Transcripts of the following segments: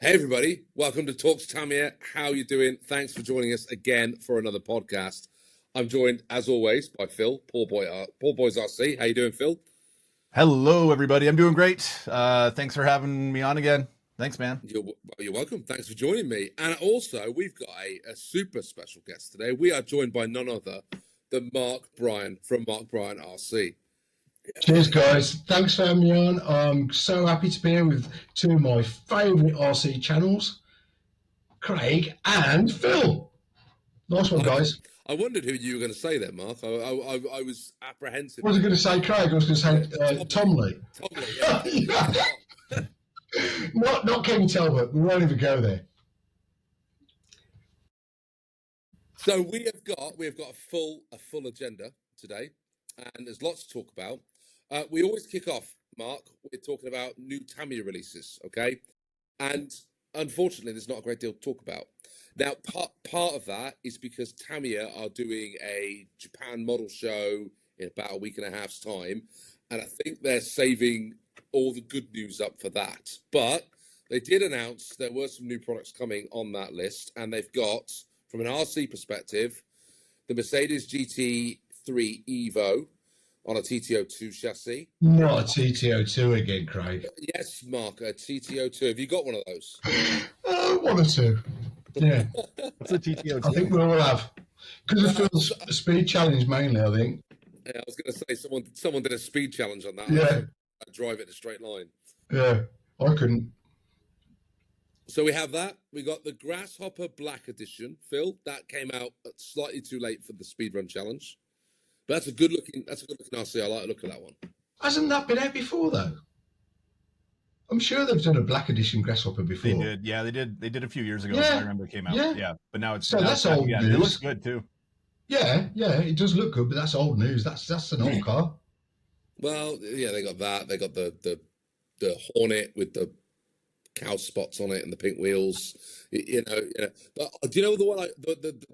Hey everybody, welcome to Talks Tamiya. How you doing? Thanks for joining us again for another podcast. I'm joined, as always, by Phil, Poor Boys RC. How you doing, Phil? Hello, everybody. I'm doing great. Thanks for having me on again. Thanks, man. You're welcome. Thanks for joining me. And also, we've got a super special guest today. We are joined by none other than Mark Bryan from Mark Bryan RC. Cheers, guys. Thanks for having me on. I'm so happy to be here with two of my favourite RC channels, Craig and Phil. Nice one, guys. I wondered who you were going to say there, Mark. I was apprehensive. What was I going to say, Craig? I was going to say Tom Lee. Tom Lee, yeah. Not Kevin Talbot. We won't even go there. So we have got a full agenda today, and there's lots to talk about. We always kick off, Mark. We're talking about new Tamiya releases, okay? And unfortunately, there's not a great deal to talk about. Now, part of that is because Tamiya are doing a Japan model show in about a week and a half's time, and I think they're saving all the good news up for that. But they did announce there were some new products coming on that list, and they've got, from an RC perspective, the Mercedes GT3 Evo on a TT02 chassis. Not a TT02 again, Craig. Yes, Mark, a TT02. Have you got one of those? One or two. Yeah. What's the TTO? I think we all have. Because it feels a speed challenge mainly, I think. Yeah, I was going to say someone did a speed challenge on that. Yeah. I drive it in a straight line. Yeah, I couldn't. So we have that. We got the Grasshopper Black Edition, Phil. That came out slightly too late for the speedrun challenge. But that's a good looking RC. I like the look of that one. Hasn't that been out before though? I'm sure they've done a Black Edition Grasshopper before. They did, yeah. They did a few years ago. Yeah. I remember it came out. Yeah, but now it's so that's old news. It looks good too. Yeah, it does look good, but that's old news. That's an old car. Well, yeah, they got that. They got the Hornet with the cow spots on it and the pink wheels. You know. But do you know the one? The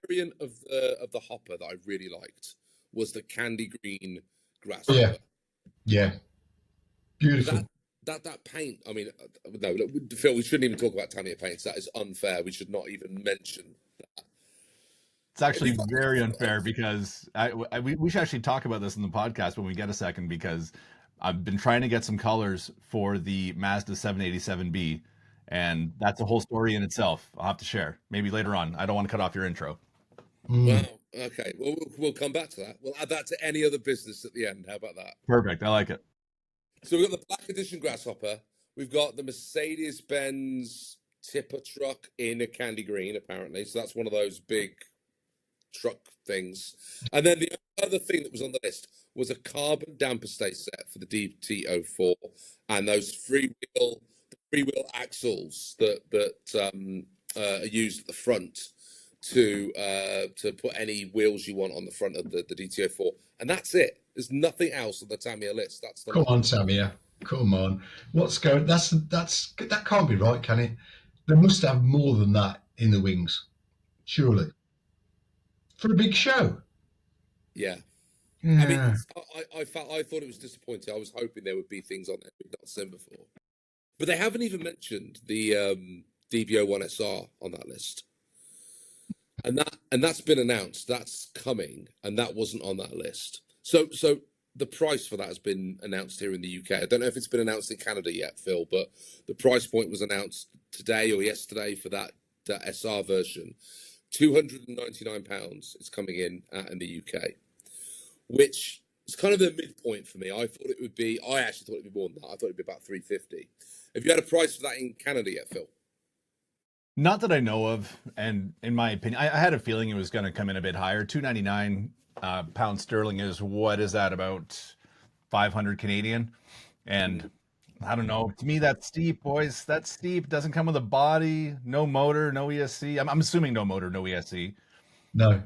variant of the Hopper that I really liked was the candy green Grasshopper. Yeah, beautiful. That paint. I mean, no, Phil. We shouldn't even talk about Tamiya paints. That is unfair. We should not even mention that. It's actually very unfair because we should actually talk about this in the podcast when we get a second, because I've been trying to get some colors for the Mazda 787B, and that's a whole story in itself. I'll have to share maybe later on. I don't want to cut off your intro. Wow. Okay. Well, we'll come back to that. We'll add that to any other business at the end. How about that? Perfect. I like it. So we've got the Black Edition Grasshopper. We've got the Mercedes-Benz tipper truck in a candy green, apparently. So that's one of those big truck things. And then the other thing that was on the list was a carbon damper stay set for the DT04 and those freewheel axles that are used at the front to put any wheels you want on the front of the DT04. And that's it. There's nothing else on the Tamiya list. That's the Come on, Tamiya. Come on. What's going? That can't be right, can it? They must have more than that in the wings, surely, for a big show. Yeah. I mean, I thought it was disappointing. I was hoping there would be things on there we've not seen before, but they haven't even mentioned the DB01SR on that list, and that's been announced. That's coming, and that wasn't on that list. So the price for that has been announced here in the UK. I don't know if it's been announced in Canada yet, Phil, but the price point was announced today or yesterday for that SR version. £299 is coming in the UK, which is kind of the midpoint for me. I actually thought it would be more than that. I thought it'd be about £350. Have you had a price for that in Canada yet, Phil? Not that I know of, and in my opinion, I had a feeling it was going to come in a bit higher. £299 pound sterling is, what is that, about 500 Canadian? And I don't know. To me, that's steep, boys. That's steep. Doesn't come with a body, no motor, no ESC. I'm assuming no motor, no ESC. No.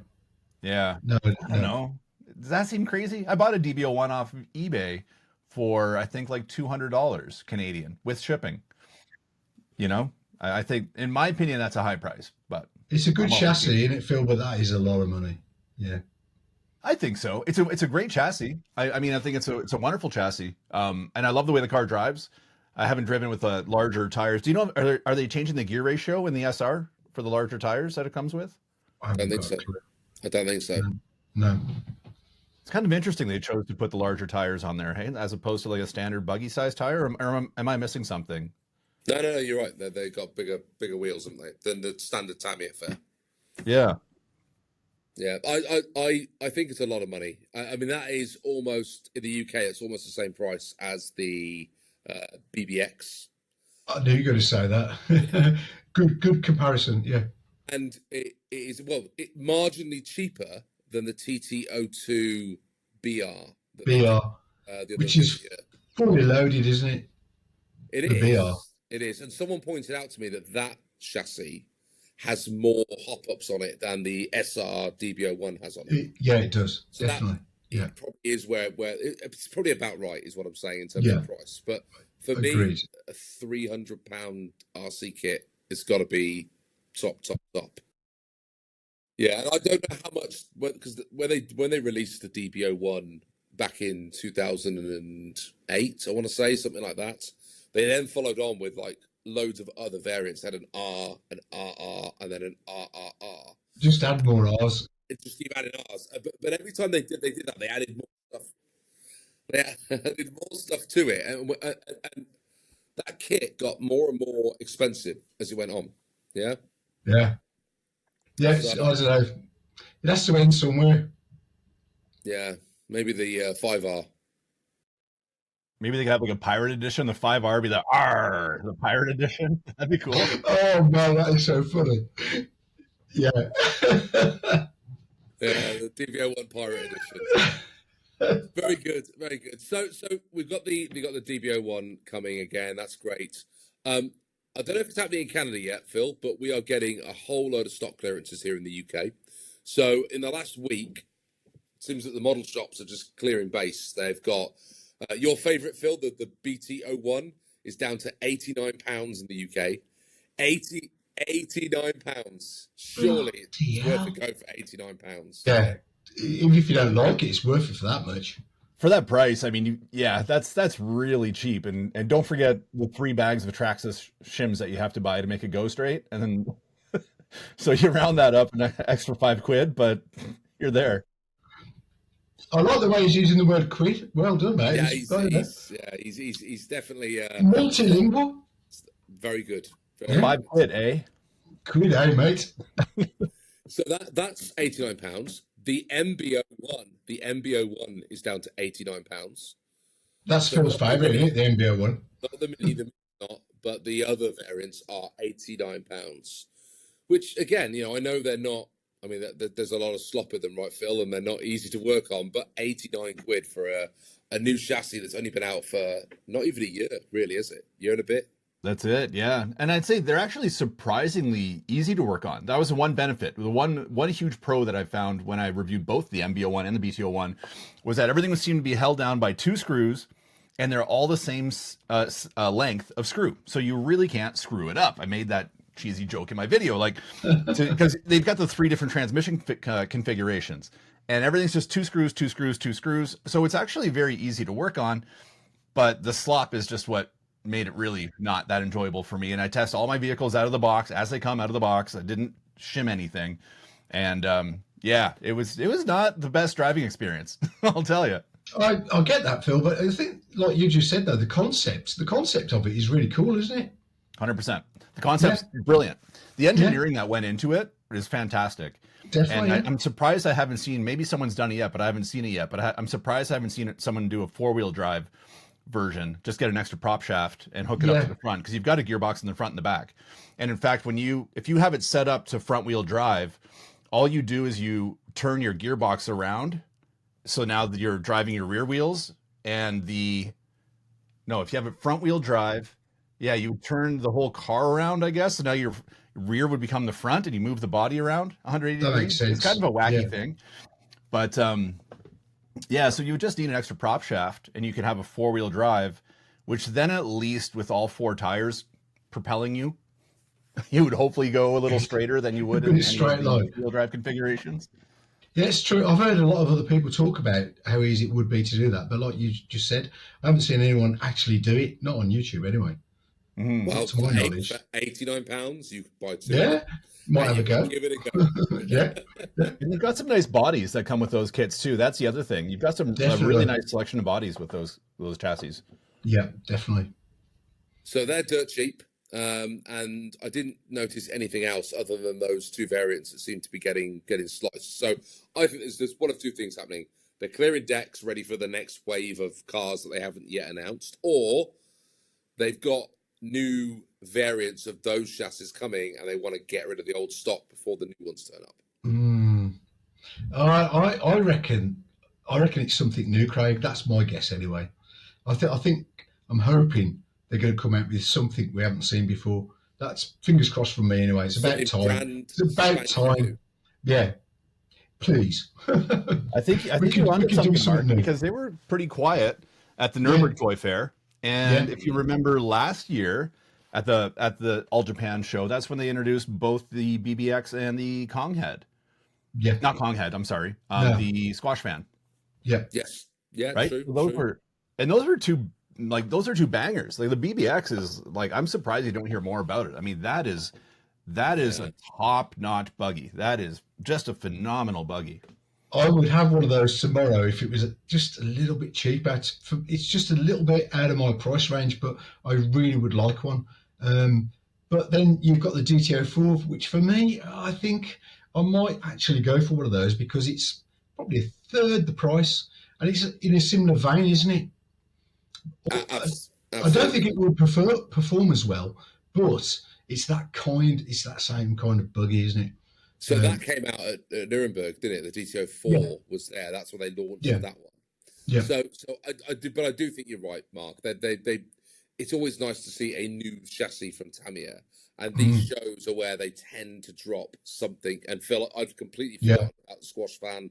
Yeah. No. I don't know. Does that seem crazy? I bought a DB01 off of eBay for, I think, like $200 Canadian with shipping. You know, I think, in my opinion, that's a high price. But it's a good chassis, isn't it, Phil? But that is a lot of money. Yeah. I think so. It's a great chassis. I mean, I think it's a wonderful chassis. And I love the way the car drives. I haven't driven with larger tires. Do you know, are they changing the gear ratio in the SR for the larger tires that it comes with? I I don't haven't think got a so. clue. I don't think so. No. No. It's kind of interesting they chose to put the larger tires on there, hey, as opposed to like a standard buggy size tire. Am I missing something? No, you're right. They got bigger wheels, haven't they, than the standard Tamiya fare. Yeah. Yeah, I think it's a lot of money. I mean, that is almost in the UK. It's almost the same price as the BBX, I knew you were going to say that. Good comparison. Yeah. and it is marginally cheaper than the TT02 BR that they did BR, the other which is year. fully loaded, isn't it? It The BR. is. It is. And someone pointed out to me that that chassis has more hop ups on it than the SR DBO1 has on it. Yeah, it does. So that Definitely. Yeah. it probably is where it's probably about right, is what I'm saying in terms Yeah. of price. But for me, Agreed. a £300 RC kit has got to be top. Yeah, and I don't know how much because when they released the DBO1 back in 2008, I want to say something like that. They then followed on with like loads of other variants. They had an R, an RR, and then an RRR. Just add more R's. It just keep adding R's. But every time they did that, they added more stuff. They added more stuff to it, and that kit got more and more expensive as it went on. Yeah. Yeah. Yeah. So I don't know. It has to end somewhere. yeah, maybe the 5R. Maybe they could have like a pirate edition. The 5R be the R, the pirate edition. That'd be cool. Oh man, that is so funny. Yeah. Yeah, the DBO1 Pirate Edition. Very good, very good. So we've got the DBO1 coming again. That's great. I don't know if it's happening in Canada yet, Phil, but we are getting a whole load of stock clearances here in the UK. So in the last week, it seems that the model shops are just clearing base. They've got your favourite, Phil, the BT01 is down to £89 in the UK. 89 pounds. Surely it's worth a go for £89. Yeah. Even if you don't like it, it's worth it for that much. For that price, I mean, yeah, that's really cheap. And don't forget the 3 bags of Atraxis shims that you have to buy to make it go straight. And then, so you round that up an extra £5, but you're there. I like the way he's using the word quid. Well done, mate. Yeah, he's definitely multilingual. very good. Yeah. £5, eh? Quid, eh, mate? So that's £89. The MBO1 is down to £89. That's So Phil's favourite, isn't it? The NBO one. Not the mini, not, but the other variants are £89. Which again, I know they're not. I mean, there's a lot of slop with them, right, Phil? And they're not easy to work on. But £89 for a new chassis that's only been out for not even a year, really, is it? Year and a bit. That's it, yeah. And I'd say they're actually surprisingly easy to work on. That was the one benefit. The one huge pro that I found when I reviewed both the MBO1 and the BTO1 was that everything seemed to be held down by 2 screws, and they're all the same length of screw. So you really can't screw it up. I made that cheesy joke in my video, like, because they've got the 3 different transmission configurations, and everything's just 2 screws, 2 screws, 2 screws. So it's actually very easy to work on, but the slop is just what made it really not that enjoyable for me. And I test all my vehicles out of the box as they come out of the box. I didn't shim anything, and yeah, it was not the best driving experience. I'll tell you. I get that, Phil, but I think, like you just said, though, the concept of it is really cool, isn't it? 100%. The concept's brilliant. The engineering that went into it is fantastic. Definitely. And I'm surprised I haven't seen. Maybe someone's done it yet, but I haven't seen it yet. But I'm surprised I haven't seen someone do a 4-wheel drive version. Just get an extra prop shaft and hook it up to the front, because you've got a gearbox in the front and the back. And in fact, if you have it set up to front wheel drive, all you do is you turn your gearbox around. So now that you're driving your rear wheels, and if you have a front wheel drive, yeah, you turn the whole car around, I guess. So now your rear would become the front, and you move the body around 180 That degrees. makes sense. It's kind of a wacky thing, but yeah. So you would just need an extra prop shaft, and you could have a 4-wheel drive, which then at least with all 4 tires propelling you, you would hopefully go a little straighter than you would in any straight line. wheel drive configurations. Yeah, it's true. I've heard a lot of other people talk about how easy it would be to do that, but like you just said, I haven't seen anyone actually do it. Not on YouTube, anyway. Mm-hmm. Not Well, to my for knowledge. £89, you could buy two of them Yeah, might and have a you can go. give it a go. Yeah, yeah, And you've got some nice bodies that come with those kits too. That's the other thing. You've got some a really definitely. nice selection of bodies with those chassis. Yeah, definitely. So they're dirt cheap. And I didn't notice anything else other than those two variants that seem to be getting sliced. So I think there's one of two things happening. They're clearing decks ready for the next wave of cars that they haven't yet announced, or they've got new variants of those chassis coming and they want to get rid of the old stock before the new ones turn up. Mm. I reckon. I reckon it's something new, Craig. That's my guess, anyway. I think I'm hoping they're going to come out with something we haven't seen before. That's fingers crossed from me, anyway. It's about Something time. brand It's about spanking new. time. Yeah, please. I think we you're could we onto could do something, something Mark, new. because they were pretty quiet at the Yeah, Nuremberg Toy Fair. And yeah, if you remember last year at the All Japan show, that's when they introduced both the BBX and the Kong head. yeah. Not Kong head, I'm sorry. No, The squash fan, yeah. Yes. Yeah, right? true, So those true. were and those are two those are two bangers. Like the BBX is like I'm surprised you don't hear more about it. I mean, that is Yeah. a top-notch buggy. That is just a phenomenal buggy. I would have one of those tomorrow if it was just a little bit cheaper. It's just a little bit out of my price range, but I really would like one. But then you've got the GTO4, which for me, I think I might actually go for one of those because it's probably a third the price, and it's in a similar vein, isn't it? I don't think Absolutely. it would perform as well, but it's that same kind of buggy, isn't it? So that Um, came out at Nuremberg, didn't it? The GTO yeah, 4 was there. That's when they launched yeah, that one. yeah. But I do think you're right, Mark. It's always nice to see a new chassis from Tamiya, and these Mm, shows are where they tend to drop something. And Phil, I've completely yeah. forgotten about the squash fan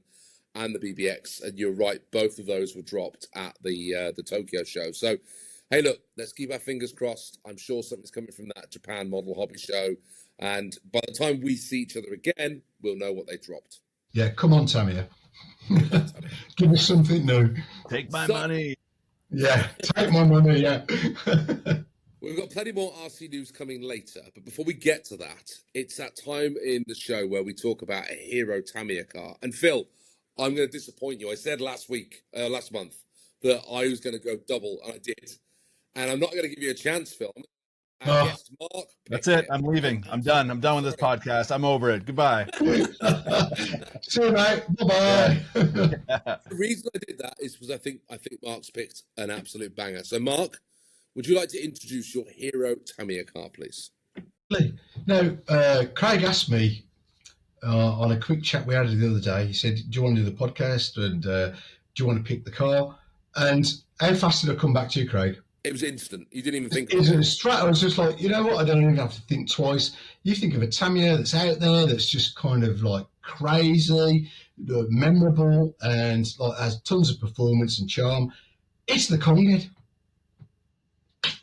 and the BBX, and you're right, both of those were dropped at the Tokyo show. So, hey, look, let's keep our fingers crossed. I'm sure something's coming from that Japan Model Hobby Show, and by the time we see each other again, we'll know what they dropped. Yeah, come on, Tamiya. Come on, Tamiya. Give us something new. Take my So, money. Yeah, take my money. Yeah. we've got plenty more RC news coming later, but before we get to that, it's that time in the show where we talk about a hero Tamiya car. And Phil, I'm going to disappoint you. I said last month, that I was going to go double, and I did. And I'm not going to give you a chance, Phil. Our Oh. guest Mark That's picked it. it. I'm leaving. I'm done. I'm done with this Sorry. podcast. I'm over it. Goodbye. See you, mate. Bye Yeah. bye. The reason I did that is because I think Mark's picked an absolute banger. So, Mark, would you like to introduce your hero Tamiya car, please? Now, Craig asked me on a quick chat we had the other day. He said, "Do you want to do the podcast and do you want to pick the car?" And how fast did I come back to you, Craig? It was instant. You didn't even think Is about it a it. strat? I was just like, you know what? I don't even have to think twice. You think of a Tamiya that's out there that's just kind of like crazy, memorable, and like has tons of performance and charm. It's the Konghead.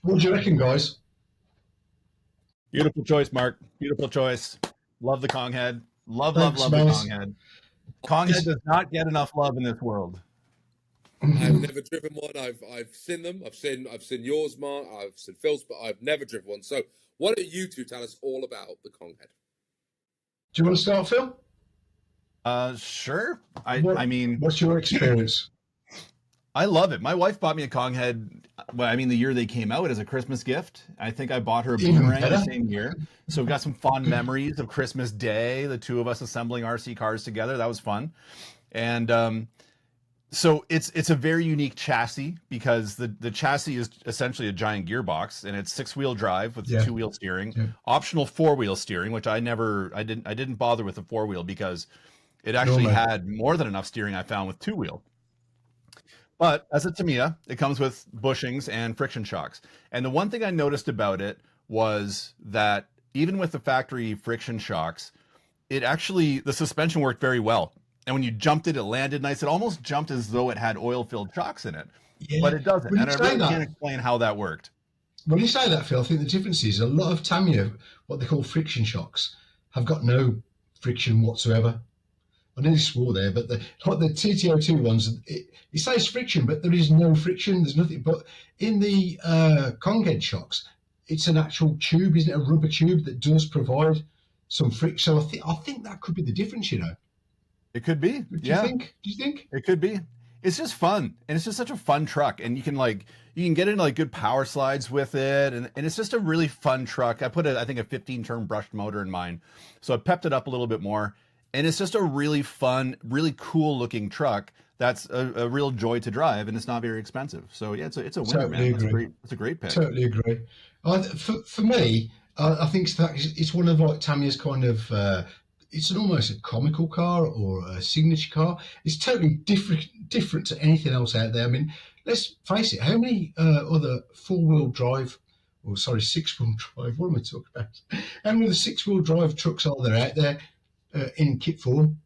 What do you reckon, guys? Beautiful choice, Mark. Beautiful choice. Love the Kong head. Love, love, Thanks, love the mate. Kong head. Kong head It's, does not get enough love in this world. I've never driven one. I've seen them. I've seen yours, Mark. I've seen Phil's, but I've never driven one. So why don't you two tell us all about the Konghead? do you want to start, Phil? Sure. What, I mean, what's your experience? I love it. My wife bought me a Kong head. Well, I mean, the year they came out as a Christmas gift. I think I bought her a Even boomerang the better. same year. So we've got some fond memories of Christmas Day, the two of us assembling RC cars together. That was fun. And so it's a very unique chassis because the chassis is essentially a giant gearbox and it's 6-wheel drive with Yeah. 2-wheel steering, Yeah. optional 4-wheel steering, which I didn't bother with the 4-wheel because it actually Normal. had more than enough steering I found with 2-wheel. But as a Tamiya, it comes with bushings and friction shocks. And the one thing I noticed about it was that even with the factory friction shocks, the suspension worked very well. And when you jumped it, it landed nice. It almost jumped as though it had oil-filled shocks in it, but Yeah. it doesn't. When And you I say really can't that, explain how that worked. when you say that, Phil, I think the difference is a lot of Tamiya, what they call friction shocks, have got no friction whatsoever. I nearly swore there, but like the TTO2 ones, it says friction, but there is no friction. There's nothing. But in the Konghead shocks, it's an actual tube, isn't it? A rubber tube that does provide some friction. So I think that could be the difference. It could be. Do you Yeah, think? Do you think? it could be. It's just fun, and it's just such a fun truck, and you can get into like good power slides with it, and it's just a really fun truck. I put I think a 15 turn brushed motor in mine, so I pepped it up a little bit more, and it's just a really fun, really cool looking truck. That's a real joy to drive, and it's not very expensive. So yeah, it's a winner, Totally man. That's a agree. great that's a great pick. Totally agree. For me, I think it's one of like Tamiya's kind of. It's an almost a comical car or a signature car. It's totally different to anything else out there. I mean, let's face it. How many other four-wheel drive, or sorry, six-wheel drive? What am I talking about? How many other six-wheel drive trucks are there out there in kit form?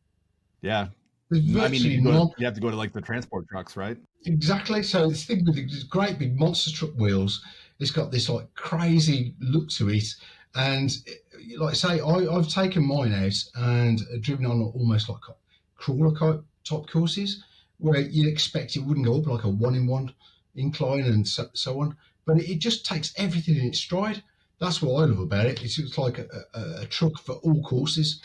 Yeah, There's I mean, virtually none. you have to go to like the transport trucks, right? Exactly. So this thing with these great big monster truck wheels, it's got this like crazy look to it. And like I say, I've taken mine out and driven on almost like crawler type courses where you'd expect it wouldn't go up like a one in one incline and so on. But it just takes everything in its stride. That's what I love about it. It's like a truck for all courses.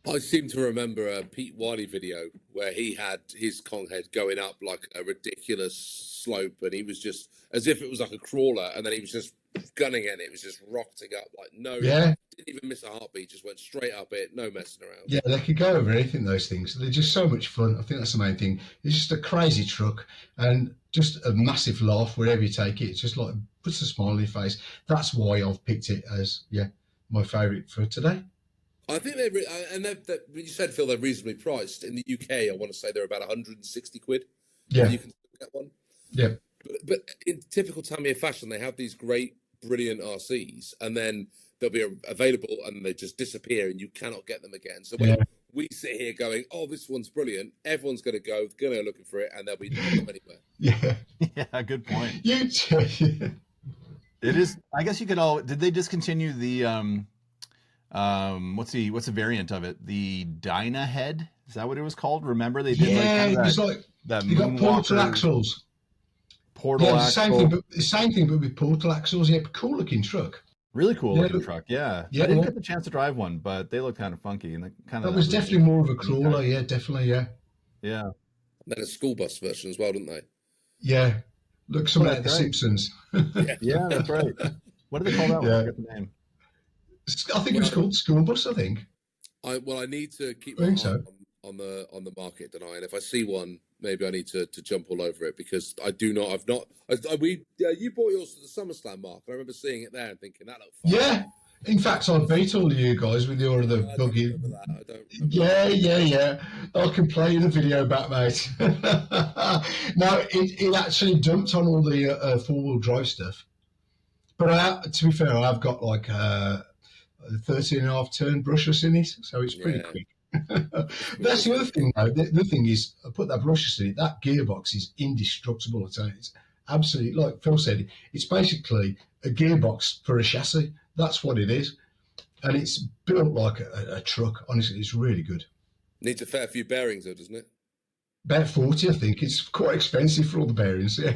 I seem to remember a Pete Wiley video where he had his Konghead going up like a ridiculous slope, and he was just as if it was like a crawler, and then he was just gunning it. And it was just rocketing up like Yeah, didn't even miss a heartbeat, just went straight up it, no messing around. yeah, they could go over anything, those things. They're just so much fun. I think that's the main thing. It's just a crazy truck and just a massive laugh wherever you take it. It's just like puts a smile on your face. That's why I've picked it as, my favourite for today. I think you said, Phil, they're reasonably priced in the UK. I want to say they're about 160 quid. Yeah, You can get one. yeah, But in typical Tamiya fashion, they have these great, brilliant RCs, and then they'll be available, and they just disappear, and you cannot get them again. So when yeah, we sit here going, "Oh, this one's brilliant," everyone's going to go looking for it, and they'll be not anywhere. yeah. Yeah, good point. You too. It is. I guess you could all. Did they discontinue the what's the variant of it? The Dyna Head? Is that what it was called? Remember they did like Yeah, kind of it's like that you got portal moonwalker axles. portal Yeah, it's the same thing, axle. but the same thing, but with portal axles. Yeah, cool looking truck. Really cool Yeah, looking truck. Yeah, yeah, I didn't yeah. get the chance to drive one, but they look kind of funky and kind of That that was really definitely more of a funny crawler. kind. Yeah, definitely. Yeah, Yeah. And then a school bus version as well, didn't they? yeah. Look, Oh, someone out of that's The right. Simpsons. Yeah. Yeah, that's right. What do they call that one? I Yeah, forget the name. I think it was Well, called School Bus. I think. I need to keep I my think eye so. on the market, don't I? And if I see one, maybe I need to jump all over it because I do not. I've not. You bought yours to the SummerSlam, Mark. I remember seeing it there and thinking that looked fine. Yeah. In fact, I beat all of you guys with your other I don't buggy. remember that. I don't remember Yeah, that. yeah, yeah. I can play you the video back, mate. No, it actually dumped on all the four-wheel drive stuff. But to be fair, I've got like a 13 and a half turn brushless in it, so it's pretty Yeah, quick. it's quick, That's the isn't other it? thing, though. The thing is, I put that brushless in it. That gearbox is indestructible. It's absolutely, like Phil said, it's basically a gearbox for a chassis. That's what it is. And it's built like a truck. Honestly, it's really good. Needs a fair few bearings, though, doesn't it? About 40, I think. It's quite expensive for all the bearings. Yeah.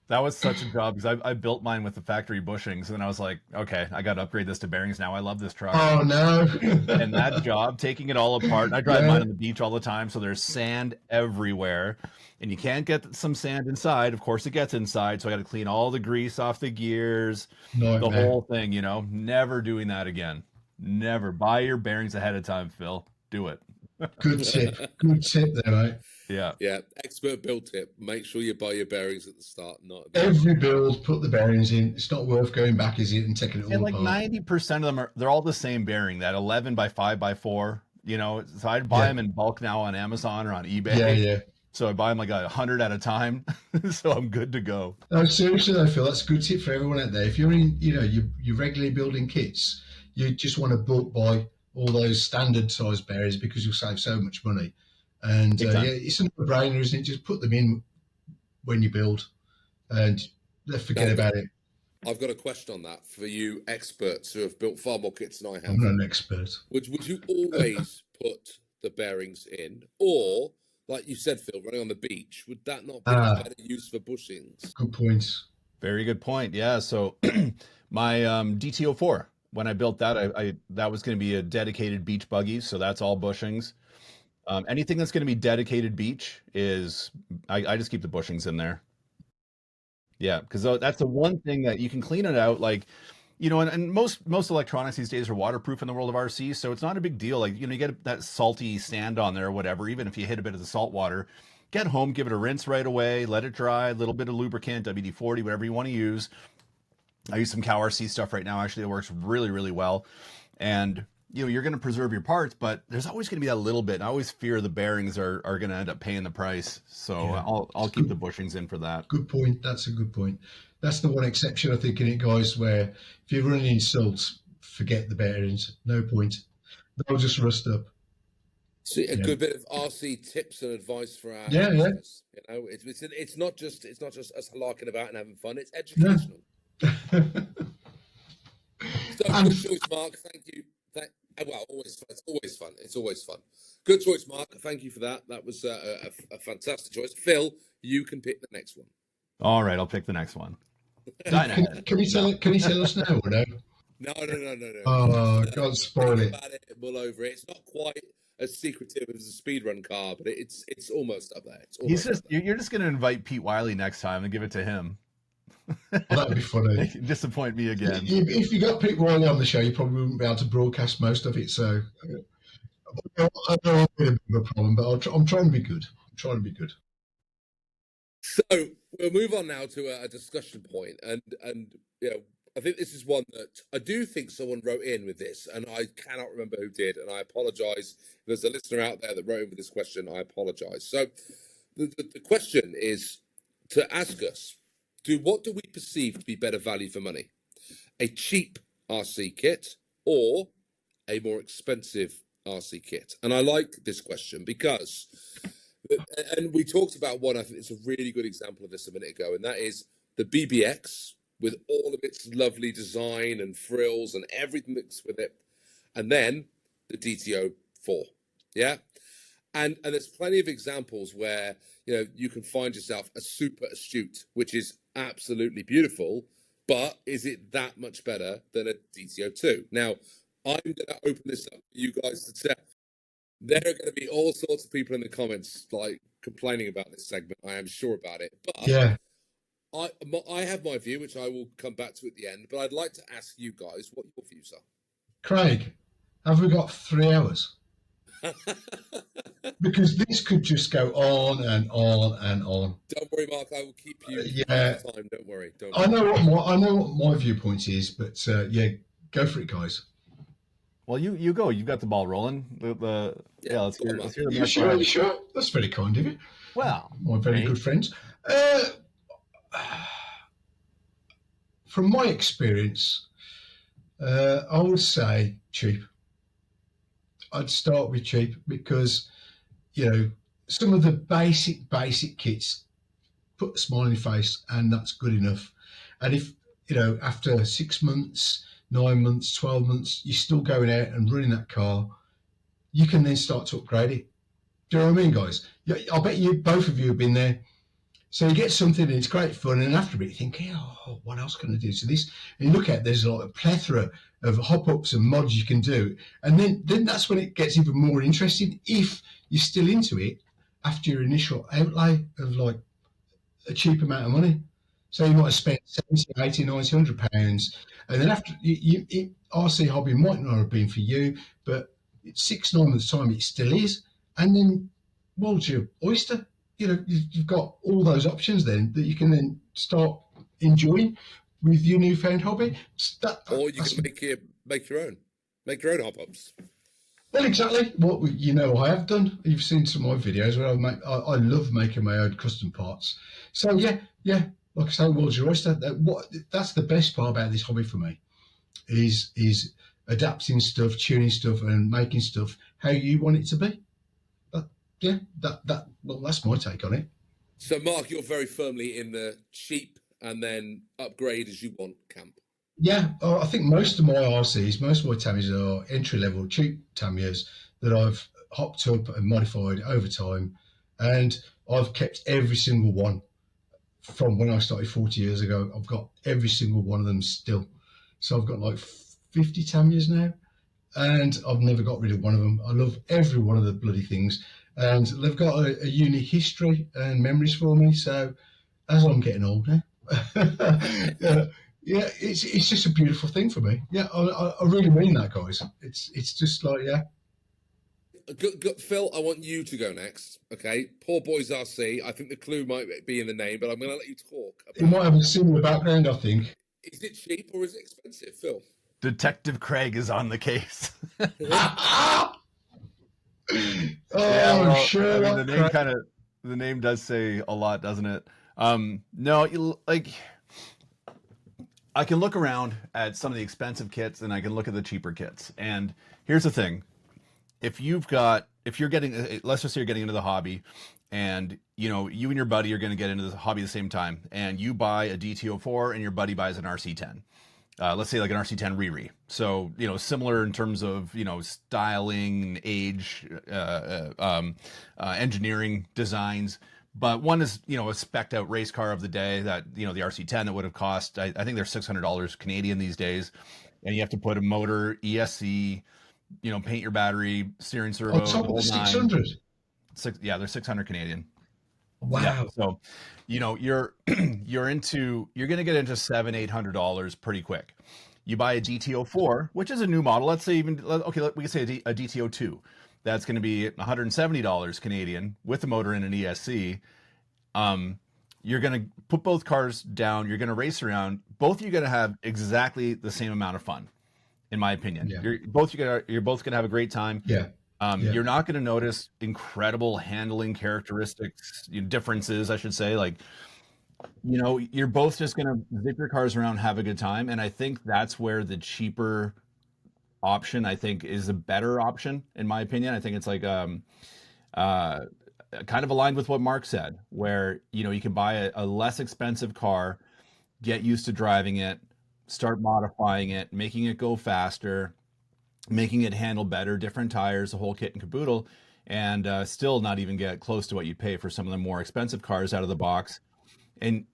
That was such a job because I built mine with the factory bushings, and then I was like, okay, I got to upgrade this to bearings now. I love this truck. Oh, no. And that job, taking it all apart, and I drive Yeah. mine on the beach all the time, so there's sand everywhere, and you can't get some sand inside. Of course, it gets inside, so I got to clean all the grease off the gears, the Nightmare. whole thing. Never doing that again. Never buy your bearings ahead of time, Phil. Do it. Good tip. Good tip there, mate. Yeah. Yeah, expert build tip. Make sure you buy your bearings at the start, not at the end. Every build, put the bearings in. It's not worth going back, is it, and taking it And all like apart. 90% of them they're all the same bearing, that 11 by 5 by 4. So I buy Yeah. them in bulk now on Amazon or on eBay. Yeah, yeah. So I buy them like 100 at a time. So I'm good to go. No, seriously though, Phil, that's a good tip for everyone out there. If you're in, you're regularly building kits, you just want to bulk buy all those standard size bearings because you'll save so much money. And Big yeah, time. it's a no-brainer, isn't it? Just put them in when you build, and let's forget Now, about it. I've got a question on that for you experts who have built far more kits than I have. I'm not an expert. Would you always put the bearings in, or like you said, Phil, running on the beach, would that not be a better use for bushings? Good points. Very good point. Yeah. So my DTO4, when I built that, I that was going to be a dedicated beach buggy. So that's all bushings. Anything that's going to be dedicated beach is I just keep the bushings in there. Yeah, because that's the one thing that you can clean it out. Like, and most electronics these days are waterproof in the world of RC, so it's not a big deal. Like, you get that salty sand on there or whatever. Even if you hit a bit of the salt water, get home, give it a rinse right away, let it dry, a little bit of lubricant, WD-40, whatever you want to use. I use some Cow RC stuff right now. Actually, it works really, really well. And you're going to preserve your parts, but there's always going to be that little bit. And I always fear the bearings are going to end up paying the price. So Yeah. I'll keep the bushings in for that. Good point. That's a good point. That's the one exception I think in it, guys, where if you're running in salts, forget the bearings. No point. They'll just rust up. So a good bit of RC tips and advice for our Yeah. listeners. It's not just us larking about and having fun. It's educational. So good choice, Mark. Thank you. Well, always fun. It's always fun. It's always fun. Good choice, Mark. Thank you for that. That was a fantastic choice. Phil, you can pick the next one. All right, I'll pick the next one. Can you tell us now or no? No. Oh, God, spoil it. About it, mull over it. It's not quite as secretive as a speedrun car, but it's almost up there. You're just going to invite Pete Wiley next time and give it to him. That'd be funny. Disappoint me again. If you got Pete Wiley on the show, you probably wouldn't be able to broadcast most of it. So I know I've been a bit of a problem, but I'm trying to be good. So we'll move on now to a discussion point, and I think this is one that I do think someone wrote in with this, and I cannot remember who did, and I apologise. If there's a listener out there that wrote in with this question, I apologise. So the question is to ask us, what do we perceive to be better value for money? A cheap RC kit or a more expensive RC kit? And I like this question because, and we talked about one, I think it's a really good example of this a minute ago, and that is the BBX with all of its lovely design and frills and everything that's with it, and then the DTO4, yeah? And there's plenty of examples where you can find yourself a super astute, which is absolutely beautiful, but is it that much better than a DTO2? Now, I'm going to open this up for you guys to tell. There are going to be all sorts of people in the comments like complaining about this segment. I am sure about it, but Yeah. I have my view, which I will come back to at the end. But I'd like to ask you guys what your views are. Craig, have we got 3 hours? Because this could just go on and on and on. Don't worry, Mark. I will keep you Yeah. time. Don't worry. I know what my viewpoint is, but yeah, go for it, guys. Well, you go. You've got the ball rolling. Let's hear the You sure? That's very kind of you. Well, my very good friends. From my experience, I would say cheap. I'd start with cheap because, some of the basic kits put a smile on your face and that's good enough. And if, after 6 months, 9 months, 12 months, you're still going out and running that car, you can then start to upgrade it. Do you know what I mean, guys? I bet both of you have been there. So you get something and it's great fun, and after a bit you think, what else can I do? So this, and you look at there's a plethora of hop-ups and mods you can do, and then that's when it gets even more interesting if you're still into it after your initial outlay of like a cheap amount of money. So you might have spent 70, 80, 90, £100, and then after RC hobby might not have been for you, but it's 6, 9 months time it still is, and then world's your oyster. You've got all those options then that you can then start enjoying with your newfound hobby. Or you can make your own hop-ups. Well, exactly. What I have done. You've seen some of my videos where I love making my own custom parts. So yeah. Like I say, world's your oyster. That's the best part about this hobby for me, is adapting stuff, tuning stuff, and making stuff how you want it to be. That's my take on it. So, Mark, you're very firmly in the cheap and then upgrade as you want camp. Yeah, I think most of my RCs, most of my Tamiyas are entry-level, cheap Tamiyas that I've hopped up and modified over time, and I've kept every single one from when I started 40 years ago. I've got every single one of them still. So I've got like 50 Tamiyas now, and I've never got rid of one of them. I love every one of the bloody things, and they've got a unique history and memories for me. So as I'm getting older, yeah, it's just a beautiful thing for me. Yeah, I really mean that, guys. It's just like, yeah. Phil, I want you to go next. Okay, Poor Boys RC. I think the clue might be in the name, but I'm going to let you talk It might about. have a similar background, I think. Is it cheap or is it expensive, Phil? Detective Craig is on the case. Oh, Yeah, well, I mean, Sherlock Craig. the name does say a lot, doesn't it? No, like I can look around at some of the expensive kits and I can look at the cheaper kits. And here's the thing: if you're getting, let's just say you're getting into the hobby, and you and your buddy are going to get into the hobby at the same time, and you buy a DTO4 and your buddy buys an RC10. Let's say like an RC10 Riri. So, similar in terms of, styling, age, engineering designs. But one is, a specced out race car of the day that, the RC10 that would have cost, I think they're $600 Canadian these days. And you have to put a motor, ESC, paint your battery, steering On servo, the top of the whole nine. 600. Yeah, they're 600 Canadian. Yeah. Wow. So, you're you're gonna get into $700-800 pretty quick. You buy a DTO4, which is a new model. Let's say we can say a DTO2. That's going to be $170 Canadian with the motor and an ESC. You're going to put both cars down. You're going to race around. Both of you are going to have exactly the same amount of fun, in my opinion. Yeah. You're both going to have a great time. Yeah. Yeah. You're not going to notice incredible handling characteristics, differences, I should say. Like, you're both just going to zip your cars around, have a good time. And I think that's where the cheaper option, I think, is a better option, in my opinion. I think it's like uh, kind of aligned with what Mark said, where, you can buy a less expensive car, get used to driving it, start modifying it, making it go faster, making it handle better, different tires, the whole kit and caboodle, and still not even get close to what you pay for some of the more expensive cars out of the box. And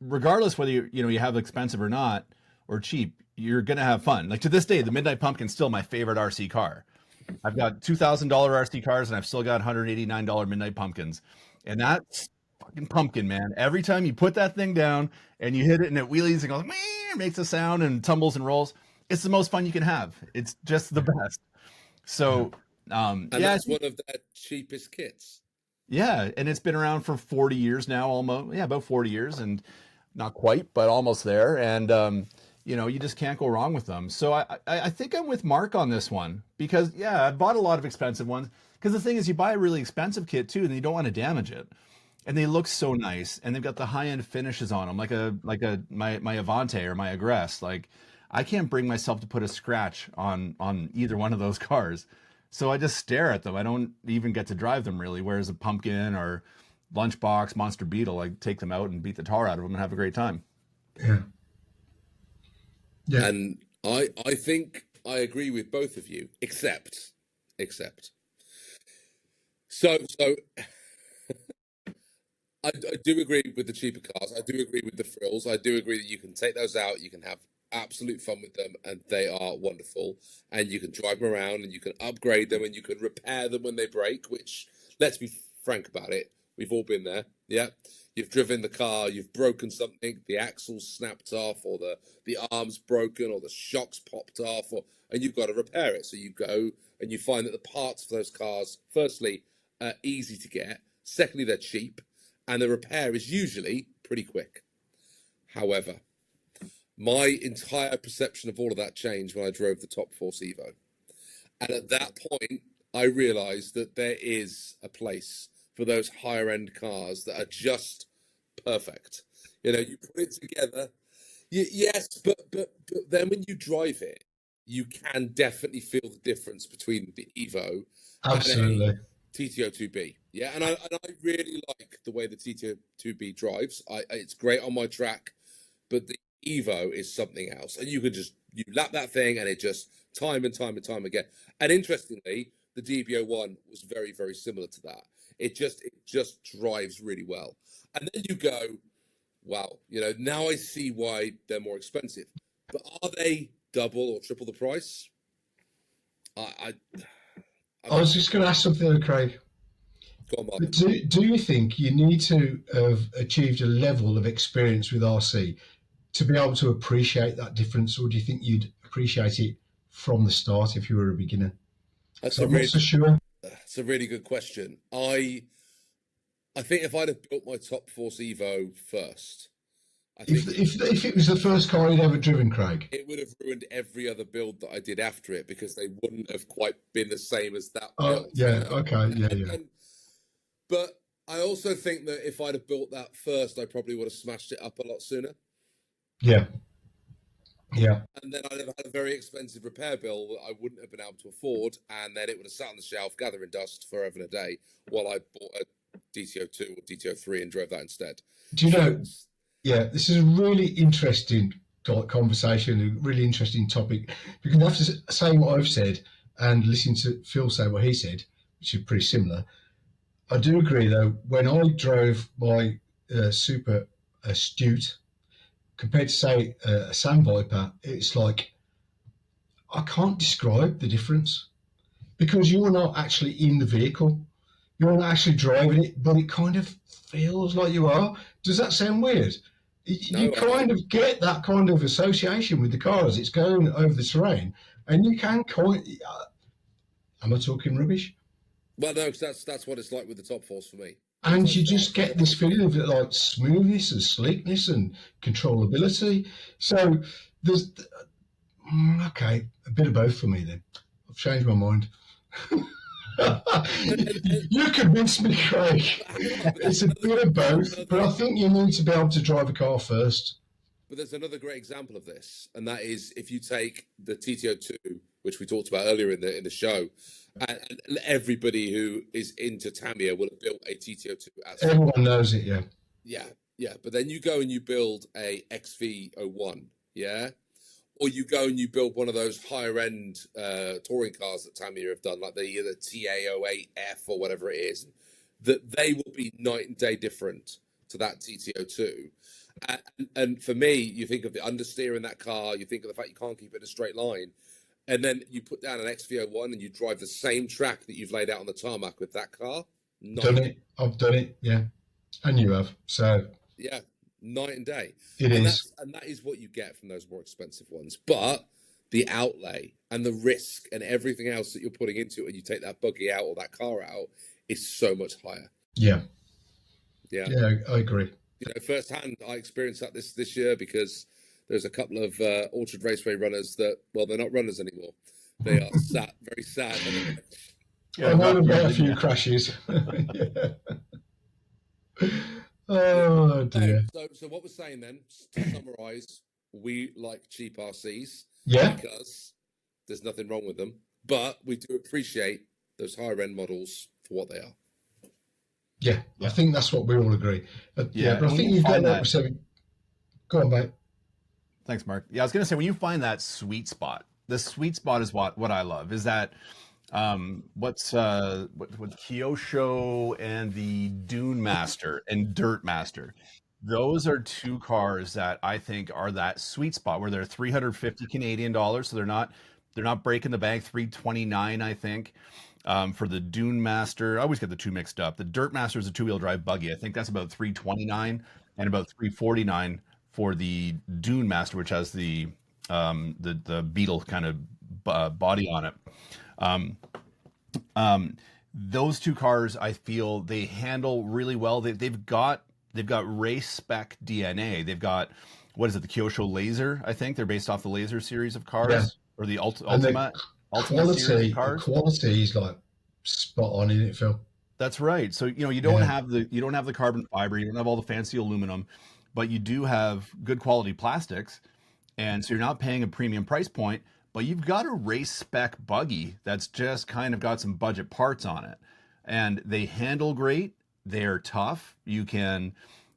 regardless whether you have expensive or not or cheap, you're gonna have fun. Like to this day, the Midnight Pumpkin's still my favorite RC car. I've got $2,000 RC cars and I've still got $189 Midnight Pumpkins, and that's fucking pumpkin, man. Every time you put that thing down and you hit it and it wheelies and goes, meh, makes a sound and tumbles and rolls. It's the most fun you can have. It's just the best. So, And that's one of their cheapest kits. Yeah, and it's been around for 40 years now, almost. Yeah, about 40 years, and not quite, but almost there. And you just can't go wrong with them. So I think I'm with Mark on this one because I bought a lot of expensive ones. Because the thing is, you buy a really expensive kit too, and you don't want to damage it. And they look so nice, and they've got the high end finishes on them, my Avante or my Agreste. Like I can't bring myself to put a scratch on either one of those cars. So I just stare at them. I don't even get to drive them really. Whereas a Pumpkin or Lunchbox, Monster Beetle, I take them out and beat the tar out of them and have a great time. Yeah. Yeah. And I think I agree with both of you, except. So I do agree with the cheaper cars. I do agree with the frills. I do agree that you can take those out. You can have absolute fun with them, and they are wonderful. And you can drive them around, and you can upgrade them, and you can repair them when they break. Which, let's be frank about it, we've all been there. Yeah, you've driven the car, you've broken something, the axle's snapped off, or the arm's broken, or the shock's popped off, and you've got to repair it. So you go and you find that the parts for those cars, firstly, are easy to get. Secondly, they're cheap, and the repair is usually pretty quick. However, my entire perception of all of that changed when I drove the Top Force Evo. And at that point, I realized that there is a place for those higher end cars that are just perfect. You put it together. Yes, but then when you drive it, you can definitely feel the difference between the Evo Absolutely. and a TTO2B. Yeah, and I really like the way the TTO2B drives. It's great on my track, but the Evo is something else, and you lap that thing, and it just time and time and time again. And interestingly, the DB01 was very, very similar to that. It just drives really well. And then you go, wow, now I see why they're more expensive. But are they double or triple the price? I was just going to ask something, Craig. Go on, Mark. Do you think you need to have achieved a level of experience with RC to be able to appreciate that difference, or do you think you'd appreciate it from the start if you were a beginner? That's So I'm not so sure. That's a really good question. I think if I'd have built my Top Force Evo first, I think If it was the first car you'd ever driven, Craig, it would have ruined every other build that I did after it because they wouldn't have quite been the same as that build. yeah, okay, yeah. But I also think that if I'd have built that first, I probably would have smashed it up a lot sooner. Yeah. And then I'd have had a very expensive repair bill that I wouldn't have been able to afford, and then it would have sat on the shelf gathering dust forever and a day while I bought a DTO2 or DTO3 and drove that instead. Do you know? Yeah, this is a really interesting conversation, a really interesting topic, because after saying what I've said and listening to Phil say what he said, which is pretty similar, I do agree though. When I drove my Super Astute compared to say a Sand Viper, it's like I can't describe the difference because you're not actually in the vehicle. You're not actually driving it, but it kind of feels like you are. Does that sound weird? You kind of get that kind of association with the car as it's going over the terrain, and you can am I talking rubbish? Well, no, because that's what it's like with the Top Force for me. And you just get this feeling of like smoothness and sleekness and controllability. So there's okay, a bit of both for me then. I've changed my mind. You convinced me, Craig. It's a bit of both, but I think you need to be able to drive a car first. But there's another great example of this, and that is if you take the TTO2, which we talked about earlier in the show, and everybody who is into Tamiya will have built a TTO2. Everyone knows it, yeah. Yeah. But then you go and you build a XV01, yeah, or you go and you build one of those higher end touring cars that Tamiya have done, like the TA08F or whatever it is, that they will be night and day different to that TTO2. And for me, you think of the understeer in that car, you think of the fact you can't keep it in a straight line, and then you put down an XV01 and you drive the same track that you've laid out on the tarmac with that car. I've done it, yeah, and you have. So yeah, night and day. And that is what you get from those more expensive ones. But the outlay and the risk and everything else that you're putting into it when you take that buggy out or that car out is so much higher. Yeah, I agree. Firsthand, I experienced that this year because there's a couple of Orchard Raceway runners that, well, they're not runners anymore. They are very sad. I know about a few crashes. Oh dear. So what we're saying then, to summarise, we like cheap RCs. Yeah. Because there's nothing wrong with them, but we do appreciate those higher end models for what they are. Yeah, I think that's what we all agree. But I think you've got that. Go on, mate. Thanks, Mark. Yeah, I was going to say, when you find that sweet spot, the sweet spot is what I love is that what Kyosho and the Dune Master and Dirt Master. Those are two cars that I think are that sweet spot where they're 350 Canadian dollars, so they're not breaking the bank. 329, I think. For the Dune Master, I always get the two mixed up. The Dirt Master is a two-wheel drive buggy. I think that's about 329 and about 349 for the Dune Master, which has the Beetle kind of body on it. Those two cars, I feel they handle really well. They've got race spec DNA. They've got, what is it, the Kyosho Laser? I think they're based off the Laser series of cars, or the Ultima. Quality is like spot on, isn't it, Phil? That's right. So you don't have the carbon fiber, you don't have all the fancy aluminum, but you do have good quality plastics, and so you're not paying a premium price point, but you've got a race spec buggy that's just kind of got some budget parts on it, and they handle great. They're tough. You can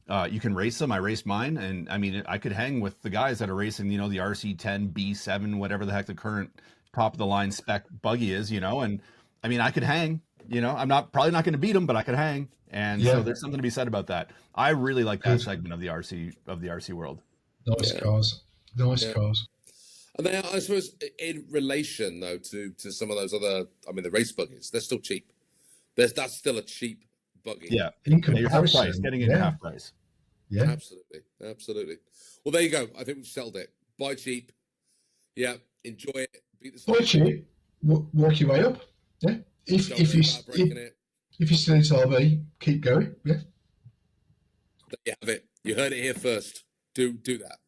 race them. I raced mine, and I mean, I could hang with the guys that are racing, the RC10 B7, whatever the heck the current top of the line spec buggy is, and I mean, I could hang. You know, I'm probably not going to beat them, but I could hang. And so Yeah, there's something to be said about that. I really like that good. segment of the RC world. Nice Yeah, cars. Nice yeah. cars. And they are, I suppose, in relation though to some of those other, I mean, the race buggies, they're still cheap. That's still a cheap buggy. Yeah. In Yeah, you're half price, comparison, getting it yeah, half price. yeah. Absolutely, absolutely. Well, there you go. I think we've settled it. Buy cheap. Yeah, enjoy it. Beat the Buy stock. cheap, work your way up. Yeah. If Don't if worry you about breaking it. if you're still in RV, keep going. Yeah. There you have it. You heard it here first. Do that.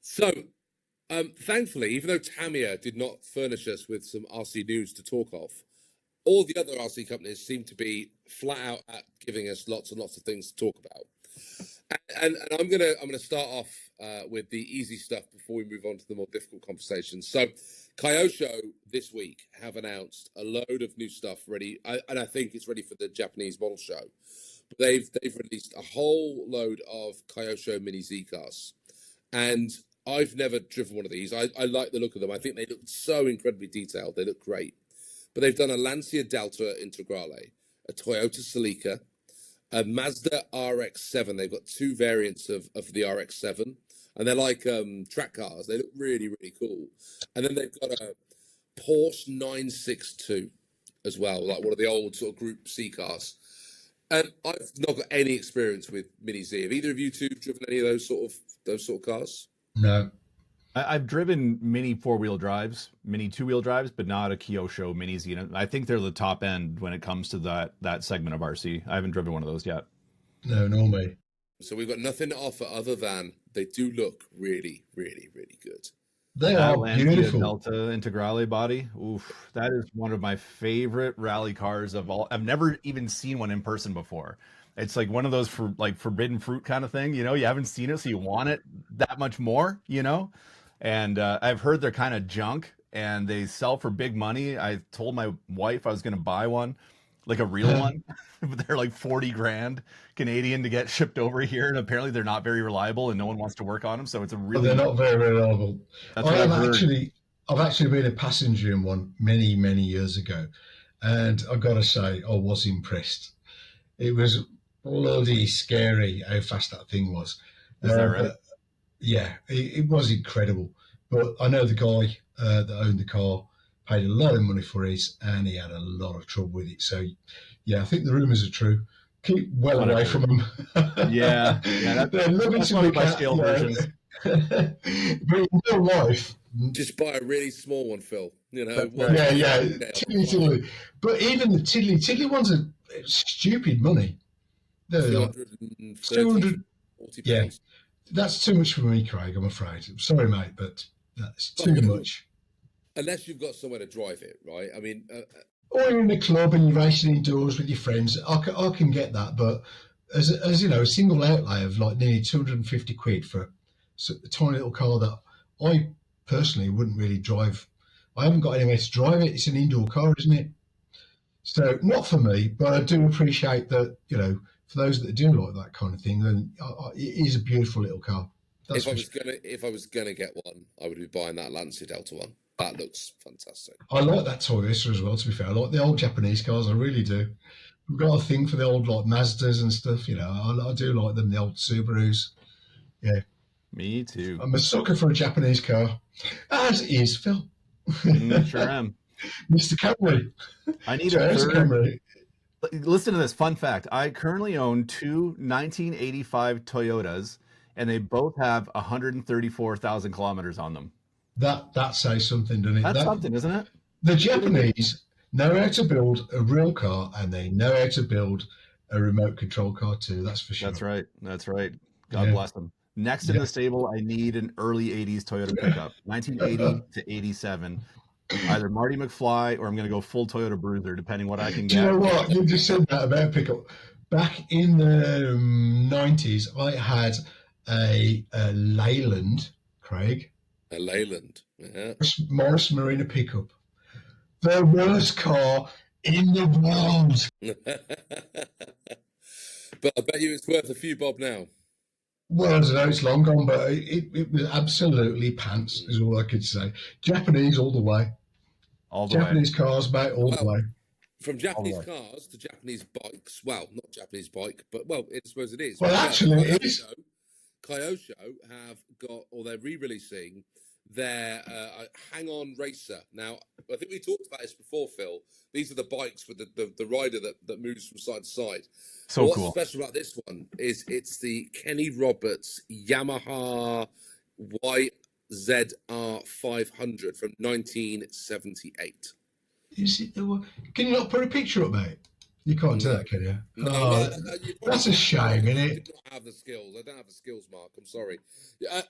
So, thankfully, even though Tamiya did not furnish us with some RC news to talk of, all the other RC companies seem to be flat out at giving us lots and lots of things to talk about. And I'm gonna start off with the easy stuff before we move on to the more difficult conversations. So, Kyosho this week have announced a load of new stuff ready, and I think it's ready for the Japanese model show. But they've released a whole load of Kyosho Mini Z cars, and I've never driven one of these. I like the look of them. I think they look so incredibly detailed. They look great. But they've done a Lancia Delta Integrale, a Toyota Celica, a Mazda RX-7. They've got two variants of the RX-7, and they're like track cars. They look really, really cool. And then they've got a Porsche 962 as well, like one of the old sort of Group C cars. And I've not got any experience with Mini Z. Have either of you two driven any of those sort of cars? No. I've driven mini 4-wheel drives, mini 2-wheel drives, but not a Kyosho Mini Z. I think they're the top end when it comes to that segment of RC. I haven't driven one of those yet. No, nor me. So we've got nothing to offer other than they do look really, really, really good. They That are Lancia beautiful. Delta Integrale body, oof, that is one of my favorite rally cars of all. I've never even seen one in person before. It's like one of those for like forbidden fruit kind of thing. You know, you haven't seen it, so you want it that much more. You know, and I've heard they're kind of junk and they sell for big money. I told my wife I was going to buy one, like a real one, but they're like 40 grand Canadian to get shipped over here, and apparently they're not very reliable, and no one wants to work on them. So it's a But really they're not very reliable. that's what I've heard. I've actually been a passenger in one many, many years ago, and I've got to say, I was impressed. It was bloody scary how fast that thing was. Is that right? But yeah, it was incredible. But I know the guy that owned the car paid a lot of money for it, and he had a lot of trouble with it. So yeah, I think the rumours are true. Keep well What I've away heard. from them. Yeah, They're loving that's to one of look my at, scale you know. versions. But in real life, Just buy a really small one, Phil. You know, That's one right. yeah, scale. tiddly tiddly. But even the tiddly ones are stupid money. They're like 230, 200. 40 Yeah, pounds. that's too much for me, Craig. I'm afraid. Sorry, mate, but that's But too much. unless you've got somewhere to drive it, right? I mean, Or you're in a club and you're racing indoors with your friends. I can get that, but as you know, a single outlay of like nearly 250 quid for a tiny little car that I personally wouldn't really drive. I haven't got anywhere to drive it. It's an indoor car, isn't it? So not for me, but I do appreciate that, you know, for those that do like that kind of thing, then it is a beautiful little car. That's if I was gonna get one, I would be buying that Lancia Delta one. That looks fantastic. I like that Toyota as well, to be fair. I like the old Japanese cars, I really do. We've got a thing for the old like Mazdas and stuff, you know. I do like them, the old Subarus. Yeah. Me too. I'm a sucker for a Japanese car. As is Phil. Sure am. Mr. Camry. I need Toyota a third. Camry. Listen to this fun fact. I currently own two 1985 Toyotas, and they both have 134,000 kilometers on them. That says something, doesn't it? That's something, isn't it? The Japanese know how to build a real car, and they know how to build a remote control car too. That's for sure. That's right. That's right. God Yeah. bless them. Next in Yeah. the stable, I need an early 80s Toyota pickup, 1980 to 87. Either Marty McFly or I'm going to go full Toyota Bruiser, depending what I can Do you get. know what? You just said that about pickup. Back in the 90s, I had a Leyland, Craig. A Leyland, yeah. Morris Marina pickup. The worst car in the world. But I bet you it's worth a few bob now. Well, I don't know, it's long gone, but it was absolutely pants, is all I could say. Japanese all the way. all the way. Japanese cars, mate, all the way. From Japanese way. cars to Japanese bikes. Well, not Japanese bike, but well, I suppose it is. Well, actually, it is. Kyosho have got, or they're re-releasing their Hang On Racer. Now, I think we talked about this before, Phil. These are the bikes with the rider that moves from side to side. So What's cool. special about this one is it's the Kenny Roberts Yamaha YZR 500 from 1978. Is it can you not put a picture up, mate? You can't do that, can you? No, that's a shame, isn't it? I don't have the skills. I don't have the skills, Mark. I'm sorry.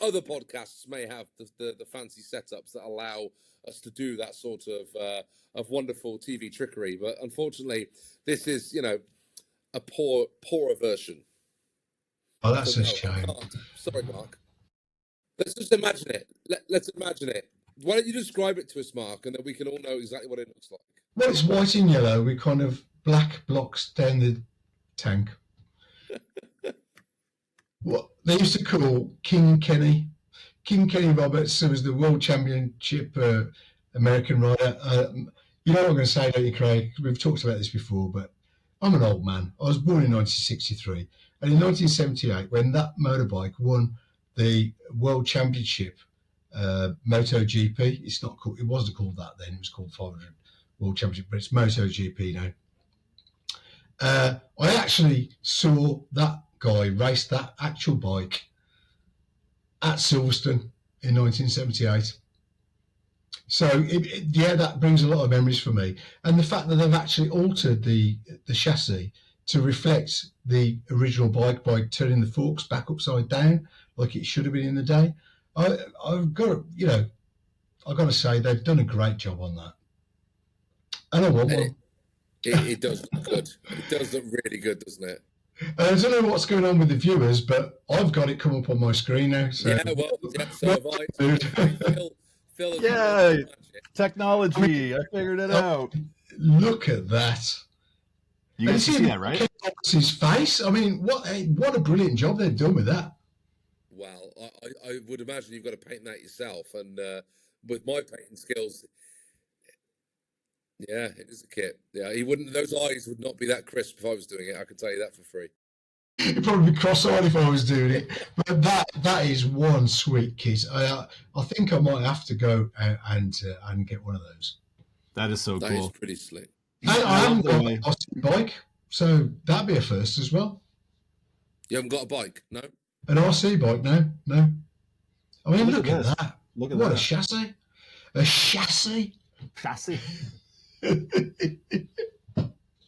Other podcasts may have the fancy setups that allow us to do that sort of wonderful TV trickery, but unfortunately, this is a poorer version. Oh, that's a shame. Sorry, Mark. Let's just imagine it. Let's imagine it. Why don't you describe it to us, Mark, and then we can all know exactly what it looks like. Well, it's white and yellow with kind of black blocks down the tank. What they used to call King Kenny Roberts, who was the world championship American rider. You know what I'm going to say, don't you, Craig? We've talked about this before, but I'm an old man. I was born in 1963, and in 1978, when that motorbike won the world championship MotoGP, it's not called. It wasn't called that then. It was called 500 World Championship, but it's MotoGP now. I actually saw that guy race that actual bike at Silverstone in 1978. So that brings a lot of memories for me, and the fact that they've actually altered the chassis to reflect the original bike by turning the forks back upside down like it should have been in the day. I've got to say they've done a great job on that, and I want one. It does look good. It does look really good, doesn't it? I don't know what's going on with the viewers, but I've got it come up on my screen now. So. Yeah, so have I. Phil technology. I figured it out. Look at that. You guys see that, right? His face. I mean, what a brilliant job they've done with that. Well, I would imagine you've got to paint that yourself, and with my painting skills, yeah, it is a kit. Yeah, he wouldn't. Those eyes would not be that crisp if I was doing it. I can tell you that for free. It'd probably be cross-eyed if I was doing it. But that is one sweet kit. I think I might have to go and get one of those. That is so cool. That is pretty slick. And I haven't got an RC bike, so that'd be a first as well. You haven't got a bike, no? An RC bike, no. I mean, look at that. Look at what that. A chassis. A chassis.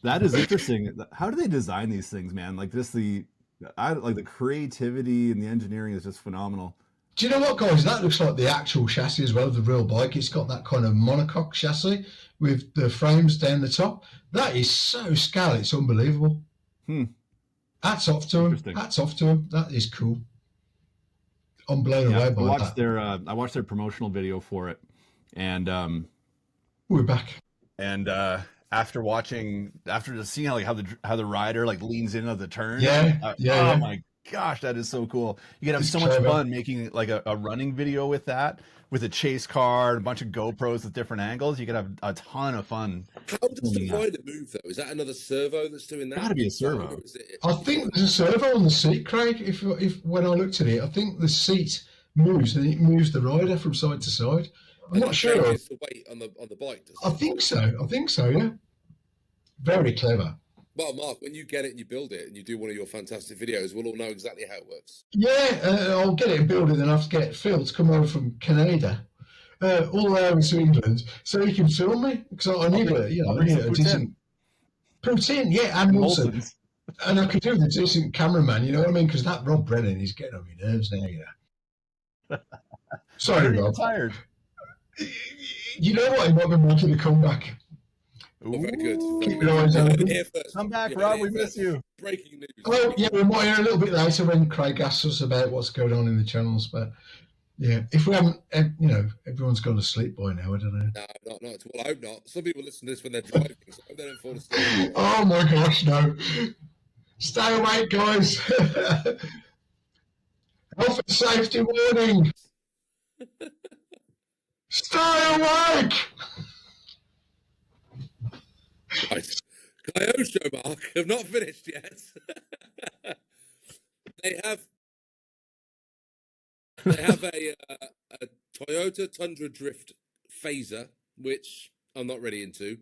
That is interesting. How do they design these things, man? Like the creativity and the engineering is just phenomenal. Do you know what, guys? That looks like the actual chassis as well, the real bike. It's got that kind of monocoque chassis with the frames down the top. That is so scale, it's unbelievable. Hats off to them. Hats off to them. That is cool. I'm blown away by that. I watched their promotional video for it, and we're back. And after just seeing how the rider like leans into the turn, oh my gosh, that is so cool. You can have so much fun making like a running video with that, with a chase car, a bunch of GoPros with different angles. You could have a ton of fun. How does the rider move though? Is that another servo that's doing that? Got to be a servo. I think there's a servo on the seat, Craig. If when I looked at it, I think the seat moves and it moves the rider from side to side. I'm not sure. Changes the weight on the bike. I think so. Yeah. Very clever. Well, Mark, when you get it and you build it and you do one of your fantastic videos, we'll all know exactly how it works. Yeah, I'll get it and build it, then I have to get Phil to come over from Canada, all the way over to England, so he can film me, because I need a decent poutine, yeah, and also, and I could do the decent cameraman, you know what I mean? Because that Rob Brennan is getting on my nerves now, you know. Sorry, Rob. Tired. You know what? He might be making a comeback. Oh, very good. Keep your eyes open. Come back, Rob. We miss you. Breaking news. Oh, yeah, we might hear a little bit later when Craig asks us about what's going on in the channels. But yeah, if we haven't, everyone's gone to sleep by now. I don't know. No, not at all. I hope not. Some people listen to this when they're driving, so I hope they don't fall asleep. Oh my gosh, no! Stay awake, guys. Health and safety warning. Stay awake. Kyosho, Mark, have not finished yet. they have a Toyota Tundra Drift Phaser, which I'm not really into,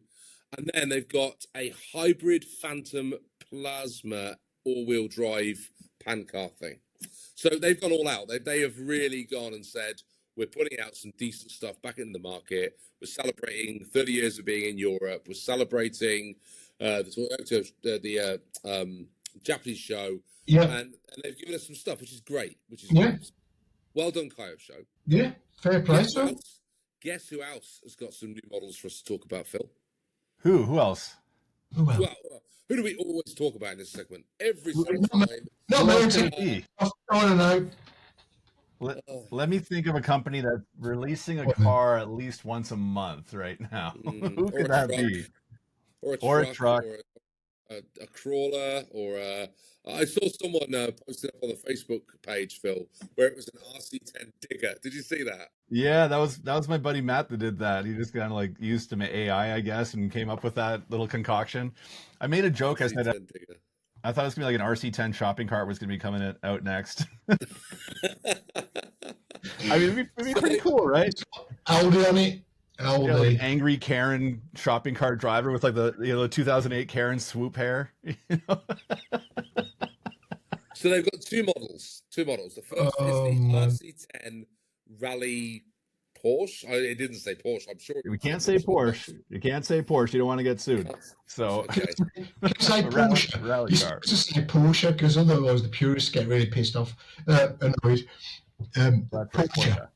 and then they've got a hybrid Phantom Plasma all-wheel drive pan car thing. So they've gone all out. They have really gone and said, we're putting out some decent stuff back in the market. We're celebrating 30 years of being in Europe. We're celebrating the Japanese show. Yeah. And they've given us some stuff, which is great. Yeah. Great. Well done, Kyosho. Yeah, fair play to them. Guess who else has got some new models for us to talk about, Phil? Who else? Well, who do we always talk about in this segment? Every single time. Not Who me. I don't know. Let me think of a company that's releasing a car at least once a month right now. Who could that be? Or a truck. Or a crawler, or I saw someone posted up on the Facebook page, Phil, where it was an RC10 digger. Did you see that? Yeah, that was my buddy Matt that did that. He just kind of like used some AI, I guess, and came up with that little concoction. I made a joke. I said I thought it was gonna be like an RC10 shopping cart was gonna be coming out next. I mean, it'd be pretty cool, right? Audi on it. Yeah, like angry Karen shopping cart driver with like the 2008 Karen swoop hair. You know? So they've got two models. The first is the RC10 Rally Porsche. It didn't say Porsche. I'm sure we can't say Porsche. You can't say Porsche. You don't want to get sued. So okay. Say Porsche. Rally car. Just say Porsche, because otherwise the purists get really pissed off, annoyed. Porsche.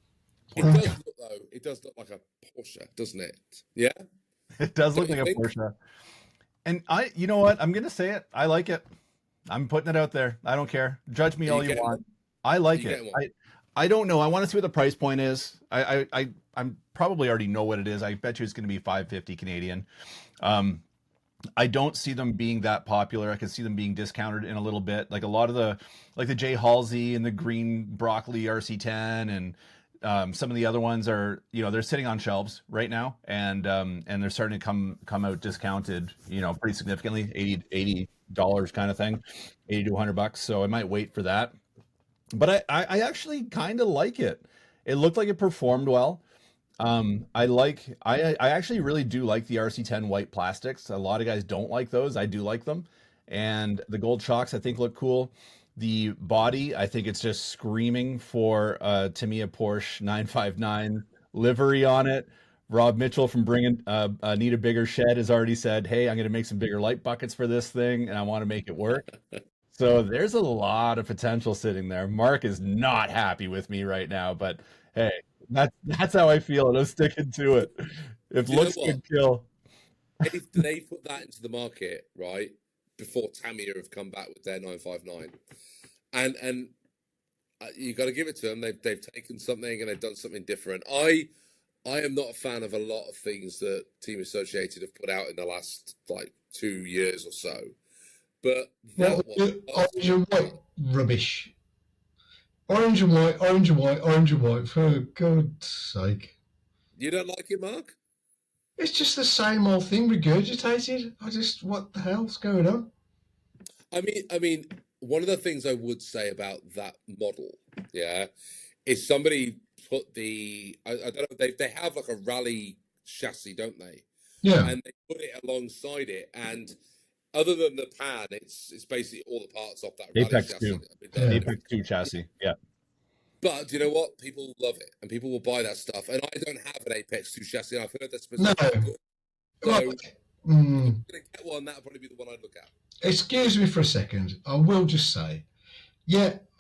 It does look like a Porsche, doesn't it? Yeah, it does look like a Porsche. And you know what? I'm gonna say it. I like it. I'm putting it out there. I don't care. Judge me all you want. I like it. I don't know. I want to see what the price point is. I'm probably already know what it is. I bet you it's going to be $550 Canadian. I don't see them being that popular. I can see them being discounted in a little bit. Like a lot of the J Halsey and the green broccoli RC10 and some of the other ones are, they're sitting on shelves right now, and they're starting to come out discounted, pretty significantly, $80 kind of thing, $80 to $100. So I might wait for that. But I actually kind of like it. It looked like it performed well. I actually really do like the RC10 white plastics. A lot of guys don't like those. I do like them. And the gold shocks I think look cool. The body, I think it's just screaming for Tamiya Porsche 959 livery on it. Rob Mitchell from Need a Bigger Shed has already said, hey, I'm going to make some bigger light buckets for this thing, and I want to make it work. So there's a lot of potential sitting there. Mark is not happy with me right now, but hey, that's how I feel, and I'm sticking to it. If looks could kill. If they put that into the market, right, before Tamiya have come back with their 959, and you got to give it to them. They've taken something and they've done something different. I am not a fan of a lot of things that Team Associated have put out in the last 2 years or so. But orange and white rubbish. Orange and white. For God's sake! You don't like it, Mark? It's just the same old thing regurgitated. What the hell's going on? I mean, one of the things I would say about that model, is somebody put I don't know, they have like a rally chassis, don't they? Yeah. And they put it alongside it, and other than the pan, it's basically all the parts off that Apex rally 2. Apex 2 chassis, yeah. But do you know what? People love it, and people will buy that stuff. And I don't have an Apex 2 chassis, and I've heard that's specifically good. So I'm going to get one. That'll probably be the one I'd look at. Excuse me for a second. I will just say,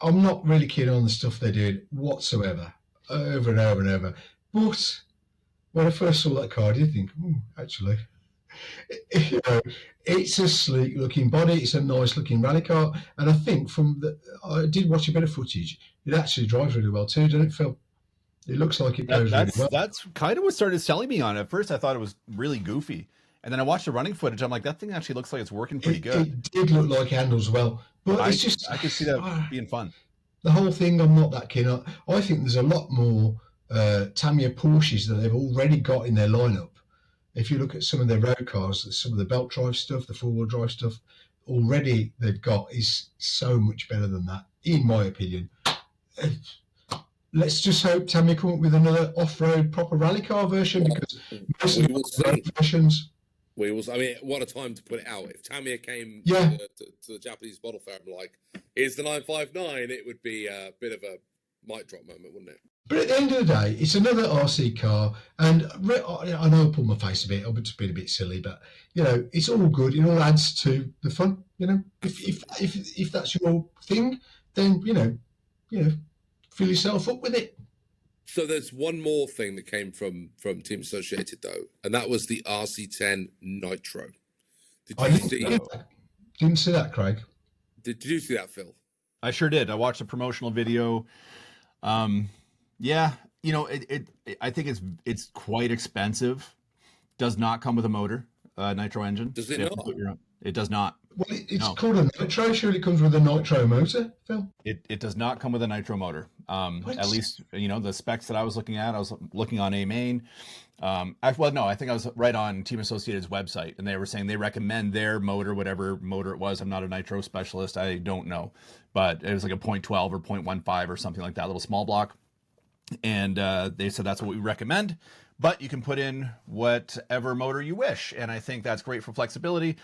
I'm not really keen on the stuff they did whatsoever, over and over and over. But when I first saw that car, I did think, actually, it's a sleek looking body. It's a nice looking rally car, and I think I did watch a bit of footage. It actually drives really well too, doesn't it, Phil? It looks like it goes really well. That's kind of what started selling me on it. At first, I thought it was really goofy, and then I watched the running footage. I'm like, that thing actually looks like it's working pretty good. It did look like it handles well, but it's just I could see that being fun. The whole thing, I'm not that keen on. I think there's a lot more Tamiya Porsches that they've already got in their lineup. if you look at some of their road cars, some of the belt drive stuff, the four-wheel drive stuff, already they've got is so much better than that, in my opinion. Let's just hope Tamiya come up with another off-road proper rally car version, because most we of will the road see. versions. We will. I mean, what a time to put it out. If Tamiya came Yeah. to the Japanese model fair and like, here's the 959, it would be a bit of a mic drop moment, wouldn't it? But at the end of the day, it's another RC car, and I know I pulled my face a bit. I've just been a bit silly, but you know, it's all good. It all adds to the fun. You know, if that's your thing, then you know, fill yourself up with it. So there's one more thing that came from Team Associated though, and that was the RC10 Nitro. Did you didn't see that, Craig? Did you see that, Phil? I sure did. I watched the promotional video. Yeah, you know, I think it's quite expensive. Does not come with a motor, nitro engine. Does it not? It does not. Well, it's called a nitro. Surely it comes with a nitro motor, Phil. It does not come with a nitro motor. At least, you know, the specs that I was looking at, I was looking on A-Main. I think I was right on Team Associated's website, and they were saying they recommend their motor, whatever motor it was. I'm not a nitro specialist. I don't know. But it was like a 0.12 or 0.15 or something like that, little small block. And they said that's what we recommend. But you can put in whatever motor you wish. And I think that's great for flexibility.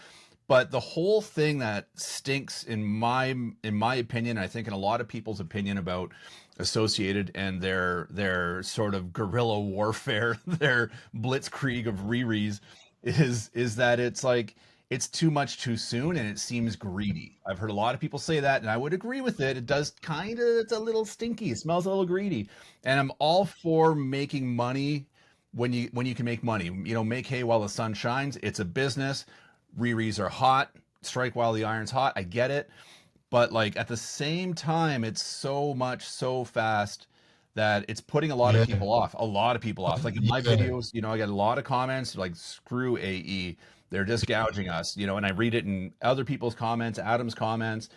But the whole thing that stinks in my opinion, I think in a lot of people's opinion about Associated and their sort of guerrilla warfare, their blitzkrieg of re-re's, is that it's like it's too much too soon and it seems greedy. I've heard a lot of people say that, and I would agree with it. It does it's a little stinky. It smells a little greedy. And I'm all for making money when you can make money. You know, make hay while the sun shines. It's a business. Re-re's are hot. Strike while the iron's hot. I get it. But like at the same time, it's so much so fast that it's putting a lot of people off. A lot of people off. Like in my videos, you know, I get a lot of comments like, screw AE. They're just gouging us, you know, and I read it in other people's comments, Adam's comments.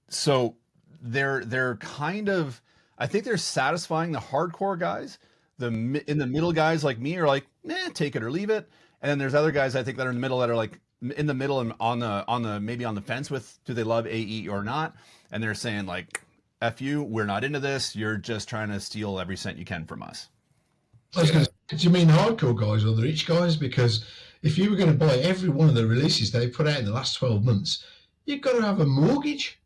So they're kind of, I think they're satisfying the hardcore guys. In the middle guys like me are like, take it or leave it. And then there's other guys I think that are in the middle that are like in the middle and on the maybe on the fence with, do they love AE or not? And they're saying like, F you, we're not into this. You're just trying to steal every cent you can from us. I was going to say, do you mean hardcore guys or the rich guys? Because if you were going to buy every one of the releases they put out in the last 12 months, you've got to have a mortgage.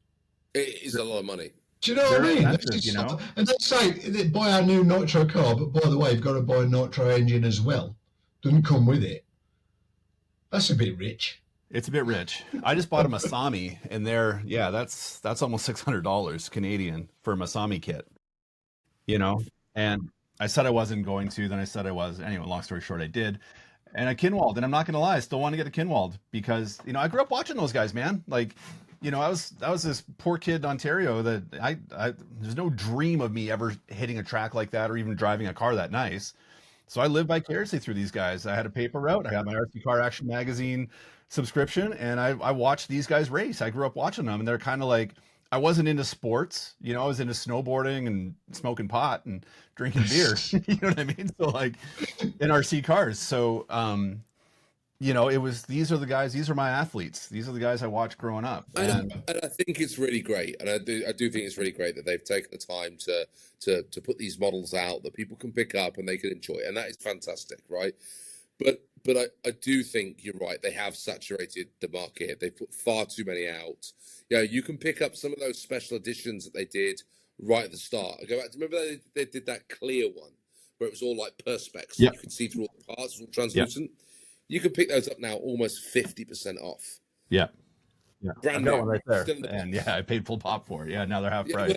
It is a lot of money. Do you know what I mean? You know? And they say, buy our new nitro car, but by the way, you've got to buy a nitro engine as well. Doesn't come with it. That's a bit rich. It's a bit rich. I just bought a Masami, and that's almost $600 Canadian for a Masami kit. You know, and I said I wasn't going to, then I said I was. Anyway, long story short, I did. And a Kinwald, and I'm not going to lie, I still want to get a Kinwald because, you know, I grew up watching those guys, man. Like, you know, I was this poor kid in Ontario that I there's no dream of me ever hitting a track like that or even driving a car that nice. So I lived vicariously through these guys. I had a paper route. I got my RC Car Action magazine subscription, and I watched these guys race. I grew up watching them, and they're kind of like, I wasn't into sports, you know, I was into snowboarding and smoking pot and drinking beer. You know what I mean? So like in RC cars. So, you know, these are the guys, these are my athletes. These are the guys I watched growing up. And I think it's really great. And I do think it's really great that they've taken the time to put these models out that people can pick up and they can enjoy. And that is fantastic, right? But I do think you're right. They have saturated the market. They put far too many out. You know, you can pick up some of those special editions that they did right at the start. I go back to, remember they did that clear one where it was all like perspex. So you could see through all the parts, all translucent. Yep. You can pick those up now almost 50% off. Yeah. Brand new. Right there. And I paid full pop for it. Yeah, now they're half price.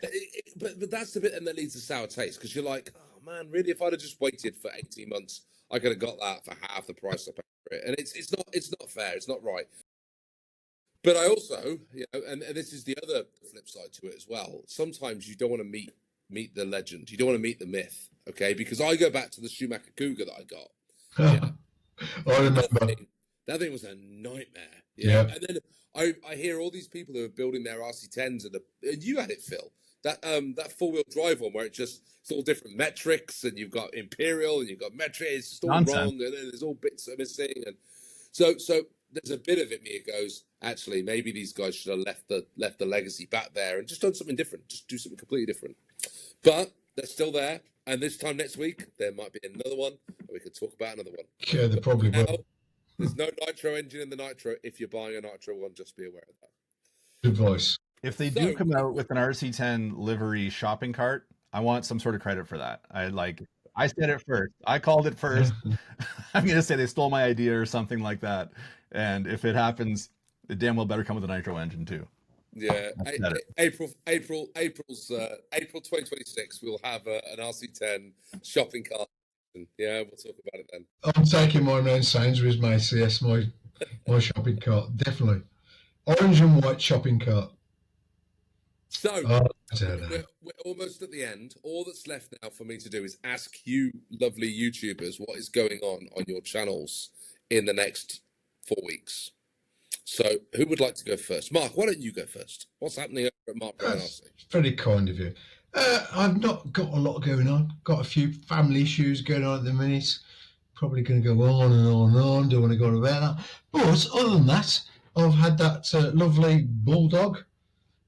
But that's the bit and that leads to sour taste because you're like, oh man, really? If I'd have just waited for 18 months, I could have got that for half the price I paid for it. And it's not fair. It's not right. But I also, you know, and this is the other flip side to it as well. Sometimes you don't want to meet the legend. You don't want to meet the myth, okay? Because I go back to the Schumacher Cougar that I got. Yeah. I remember. That thing was a nightmare. Yeah. And then I hear all these people who are building their RC10s and you had it, Phil. that four-wheel drive one where it's all different metrics, and you've got imperial and you've got metric. It's just all Nonsense. wrong, and then there's all bits that are missing, and so there's a bit of it. Me, it goes. Actually, maybe these guys should have left the legacy back there and just done something different. Just do something completely different. But they're still there, and this time next week there might be another one, and we could talk about another one. Yeah, they probably Now, will. there's no nitro engine in the nitro. If you're buying a nitro one, just be aware of that. Good voice. If they So- do come out with an RC10 livery shopping cart, I want some sort of credit for that. I said it first. I called it first. I'm gonna say they stole my idea or something like that. And if it happens, it damn well better come with a nitro engine too. Yeah, That's better. April 2026. We'll have an RC10 shopping cart. Yeah, we'll talk about it then. I'm taking mine around Sainsbury's, mate. Yes, my shopping cart, definitely. Orange and white shopping cart. So Oh, I don't know. we're almost at the end. All that's left now for me to do is ask you, lovely YouTubers, what is going on your channels in the next 4 weeks. So, who would like to go first? Mark, why don't you go first? What's happening over at Mark Brown RC? That's very kind of you. I've not got a lot going on. Got a few family issues going on at the minute. Probably going to go on and on and on. Don't want to go on about that. But other than that, I've had that lovely bulldog,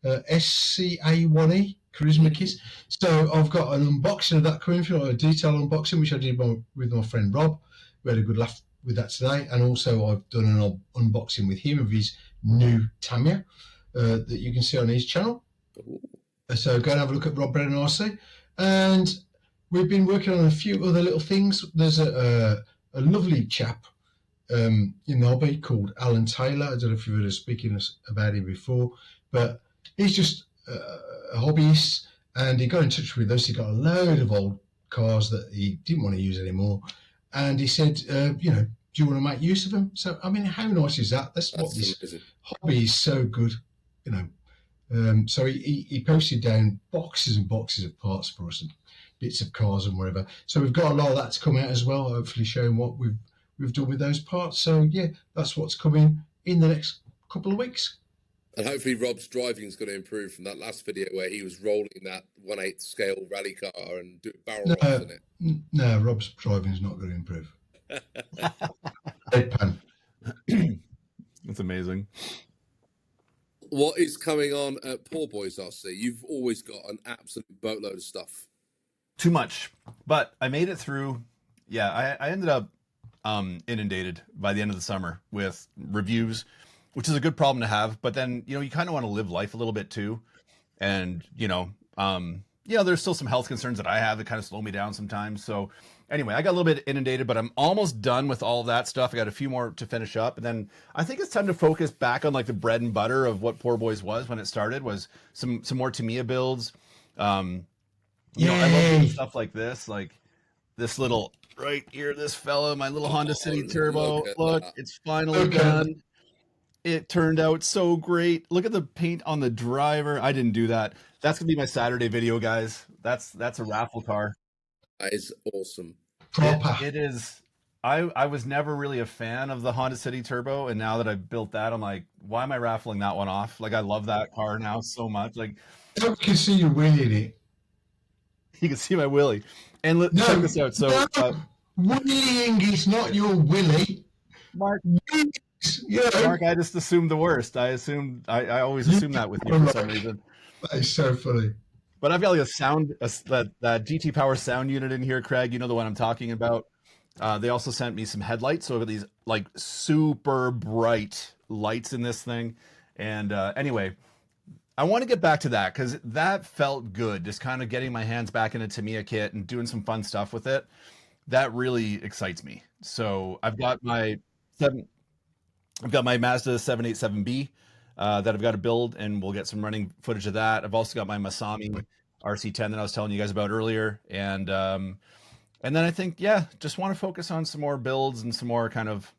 SCA1E Charisma Kiss. So I've got an unboxing of that coming for a detail unboxing, which I did with my friend Rob. We had a good laugh with that today, and also I've done an unboxing with him of his new Tamiya that you can see on his channel. So go and have a look at Rob Brennan RC. And we've been working on a few other little things. There's a lovely chap in the hobby called Alan Taylor. I don't know if you've heard us speaking about him before, but he's just a hobbyist, and he got in touch with us. He got a load of old cars that he didn't want to use anymore, and he said, do you want to make use of them? So, I mean, how nice is that? That's what this amazing. hobby is so good, So he posted down boxes and boxes of parts for us and bits of cars and whatever. So we've got a lot of that to come out as well, hopefully showing what we've done with those parts. So yeah, that's what's coming in the next couple of weeks. And hopefully Rob's driving is going to improve from that last video where he was rolling that 1/8 scale rally car and doing barrel rolls in it. No, Rob's driving is not going to improve. Deadpan. That's amazing. What is coming on at Poor Boys RC? You've always got an absolute boatload of stuff. Too much, but I made it through. Yeah, I ended up inundated by the end of the summer with reviews, which is a good problem to have. But then, you kind of want to live life a little bit too. And, there's still some health concerns that I have that kind of slow me down sometimes. So anyway, I got a little bit inundated, but I'm almost done with all of that stuff. I got a few more to finish up. And then I think it's time to focus back on like the bread and butter of what Poor Boys was when it started, was some more Tamiya builds. I love doing stuff like this little right here, this fella, my little Honda City Turbo. Look, it's finally done. It turned out so great. Look at the paint on the driver. I didn't do that. That's gonna be my Saturday video, guys. That's a raffle car. That is awesome. Proper. It is. I was never really a fan of the Honda City Turbo, and now that I've built that, I'm like, why am I raffling that one off? Like, I love that car now so much. Like, I can see you winning it. you can see my Willie. And check this out. So, Willying is not your Willie. Mark, Yeah. Mark, I just assumed the worst. I always assume that with you for some reason. That is so funny. But I've got like that GT Power sound unit in here, Craig. You know the one I'm talking about. They also sent me some headlights. So I've got these like super bright lights in this thing. And anyway, I want to get back to that because that felt good. Just kind of getting my hands back in a Tamiya kit and doing some fun stuff with it. That really excites me. So I've got my Mazda 787B that I've got to build, and we'll get some running footage of that. I've also got my Masami RC10 that I was telling you guys about earlier, and then I think just want to focus on some more builds and some more kind of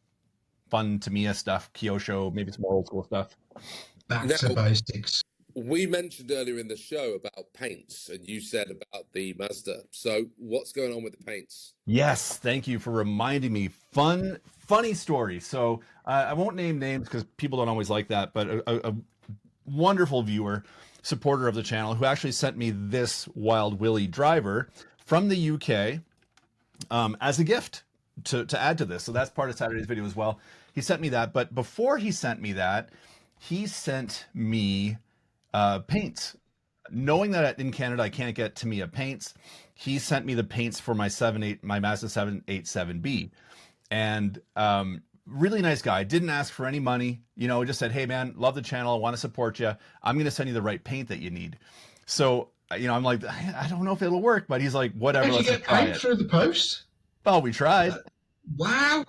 fun Tamiya stuff, Kyosho, maybe some more old school stuff. Back to basics. We mentioned earlier in the show about paints, and you said about the Mazda. So what's going on with the paints? Yes, thank you for reminding me. Funny story. So I won't name names because people don't always like that, but a wonderful viewer supporter of the channel who actually sent me this Wild Willie driver from the UK as a gift to add to this. So that's part of Saturday's video as well. He sent me that, but before he sent me that, he sent me paints. Knowing that in Canada I can't get Tamiya paints, he sent me the paints for my Mazda 787B, and really nice guy. Didn't ask for any money, just said, hey man, love the channel, I want to support you, I'm going to send you the right paint that you need. So I'm like, I don't know if it'll work, but he's like, whatever. Did you get paint through the post? Well, we tried. Wow,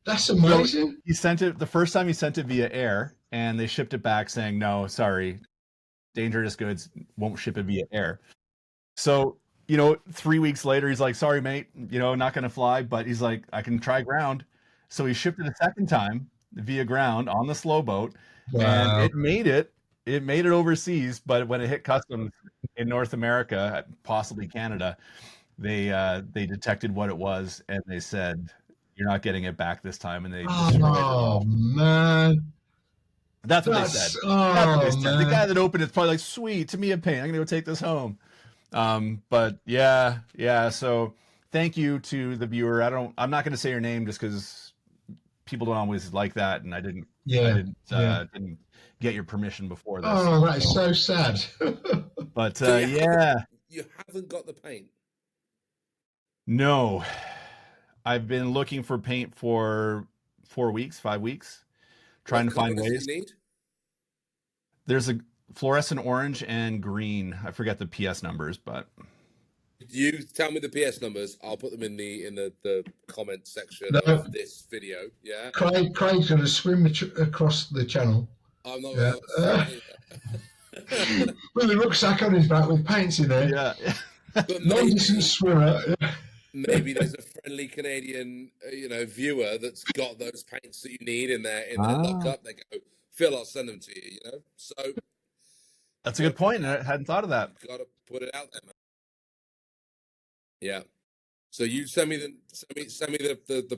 that's amazing. So he sent it the first time. He sent it via air, and they shipped it back saying, no, sorry, dangerous goods, won't ship it via air. So 3 weeks later, he's like, sorry mate, not gonna fly, but he's like, I can try ground. So he shipped it a second time via ground on the slow boat. Wow. And it made it overseas, but when it hit customs in North America, possibly Canada, they detected what it was, and they said, you're not getting it back this time, and they destroyed it. Oh man, that's what they said. That's what they said. The guy that opened it's probably like, sweet, Tamiya paint, I'm gonna go take this home. But yeah, so thank you to the viewer. I'm not gonna say your name just because people don't always like that, and I didn't get your permission before this. Oh, that is so sad. But so you haven't got the paint. No, I've been looking for paint for 5 weeks, trying to find ways. You need? There's a fluorescent orange and green. I forget the PS numbers, but you tell me the PS numbers. I'll put them in the comment section of this video. Yeah. Craig's going to swim across the channel. I'm not. Yeah. With a rucksack on his back with paints in there. Yeah. Long distance swimmer. Maybe there's a friendly Canadian, viewer that's got those paints that you need in their lockup. They go, Phil, I'll send them to you. So that's a good point. I hadn't thought of that. Got to put it out there, man. Yeah. So you send me the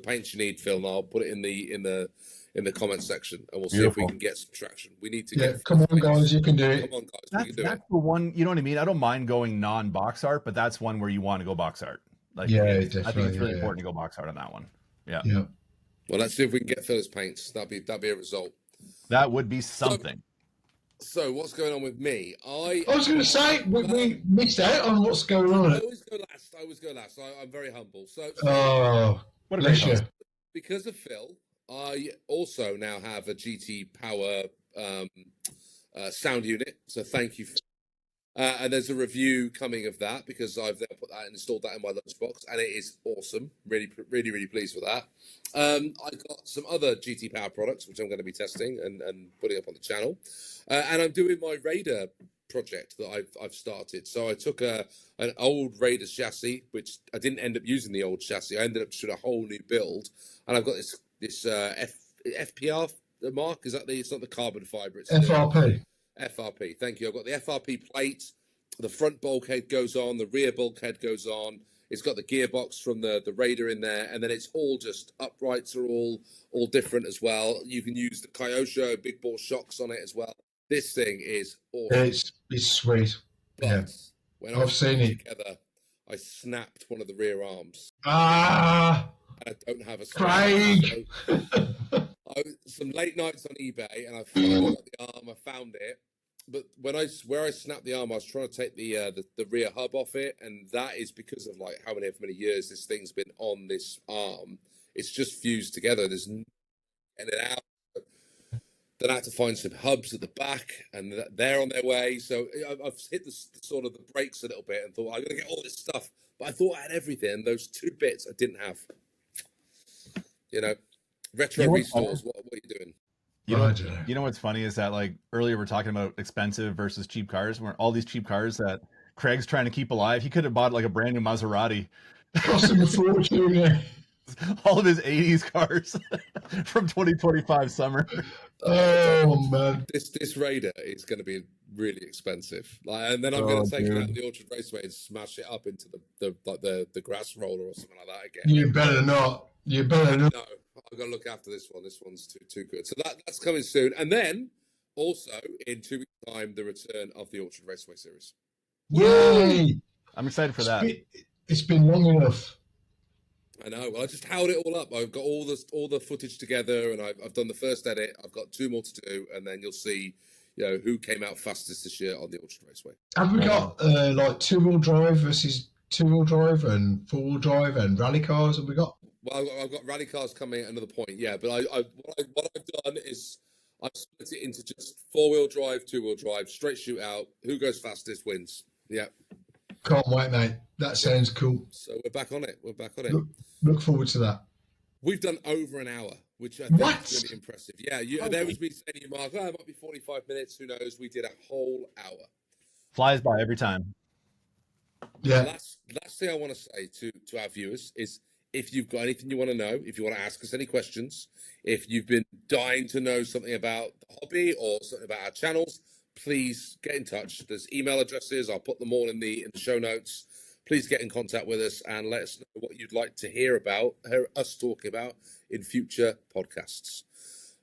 paints you need, Phil, and I'll put it in the comment section, and we'll see if we can get some traction. We need to get. Come on, guys, you can do it. Come on, guys, we can do it. That's the one. You know what I mean? I don't mind going non-box art, but that's one where you want to go box art. Definitely. I think it's really important to go box art on that one. Yeah. Well, let's see if we can get Phil's paints. That'd be a result. That would be something. So what's going on with me? I was going to say we missed out on what's going on. I always go last. I'm very humble. So what a great show. Because of Phil, I also now have a GT Power sound unit. So thank you. And there's a review coming of that because I've then put that and installed that in my lunchbox, and it is awesome. Really, really, really pleased with that. I've got some other GT Power products which I'm going to be testing and putting up on the channel, and I'm doing my Raider project that I've started. So I took an old Raider chassis, which I didn't end up using the old chassis. I ended up doing a whole new build, and I've got this FPR mark. Is that it's not the carbon fiber? It's FRP. FRP, thank you. I've got the FRP plate. The front bulkhead goes on. The rear bulkhead goes on. It's got the gearbox from the Raider in there, and then it's all just uprights are all different as well. You can use the Kyosho big ball shocks on it as well. This thing is awesome. It's sweet. But when I've seen it together, I snapped one of the rear arms. And I don't have a Craig. Some late nights on eBay, and I finally got the arm. I found it, but where I snapped the arm, I was trying to take the rear hub off it, and that is because of how many years this thing's been on this arm. It's just fused together. There's getting it out. Then I had to find some hubs at the back, and they're on their way. So I've hit the brakes a little bit and thought I'm going to get all this stuff, but I thought I had everything. And those two bits I didn't have. Retro restores. What are you doing? You know what's funny is that earlier we're talking about expensive versus cheap cars. Where all these cheap cars that Craig's trying to keep alive, he could have bought a brand new Maserati. Costing a fortune. Yeah. All of his 80s cars from 2025 summer. Oh man, this Raider is going to be really expensive. And then I'm going to take it out of the Orchard Raceway and smash it up into the grass roller or something like that again. You better not. No, I've got to look after this one. This one's too good. So that's coming soon. And then Also, in 2 weeks' time, the return of the Orchard Raceway Series. Yay! I'm excited for that. It's been long enough. I know. Well, I just held it all up. I've got all the footage together, and I've done the first edit. I've got 2 more to do, and then you'll see, who came out fastest this year on the Orchard Raceway. Have we got like 2-wheel drive versus 2-wheel drive and 4-wheel drive and rally cars? Have we got? Well, I've got rally cars coming at another point, yeah. But what I've done is I've split it into just 4-wheel drive, 2-wheel drive, straight shootout. Who goes fastest wins. Yeah. Can't wait, mate. That sounds cool. So we're back on it. Look forward to that. We've done over an hour, which I think is really impressive. Yeah, there was me saying to you, Mark, it might be 45 minutes. Who knows? We did a whole hour. Flies by every time. Yeah. Last thing I want to say to our viewers is, if you've got anything you want to know, if you want to ask us any questions, if you've been dying to know something about the hobby or something about our channels, please get in touch. There's email addresses. I'll put them all in the show notes. Please get in contact with us and let us know what you'd like to hear us talking about in future podcasts.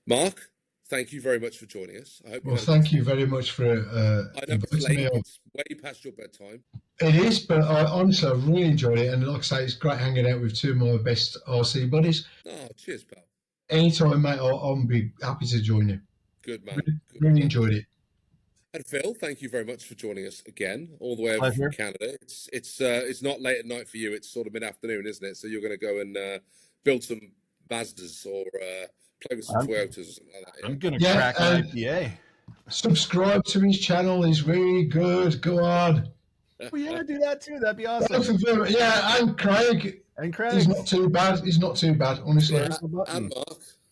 Mark, thank you very much for joining us. Thank you very much for I know it's late. It's way past your bedtime. It is, but honestly, I've really enjoyed it. And like I say, it's great hanging out with 2 of my best RC buddies. Oh, cheers, pal. Anytime, mate, I'll be happy to join you. Good man. Really enjoyed it. And Phil, thank you very much for joining us again, all the way over from Canada. It's not late at night for you; it's sort of mid-afternoon, isn't it? So you're going to go and build some Mazdas or play with some Toyotas or something like that. Yeah? I'm going to crack an IPA. Subscribe to his channel; he's really good. Go on. Well, yeah, do that too. That'd be awesome. Yeah, and Craig. He's not too bad. He's not too bad, honestly. Yeah, and Mark.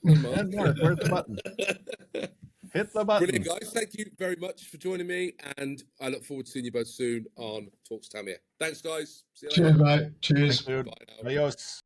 And Mark, where's the button? Hit the button. Brilliant, guys. Thank you very much for joining me, and I look forward to seeing you both soon on Talks Tamiya. Thanks, guys. See you later. Cheers, mate. Cheers. Thanks, dude. Bye now. Adios.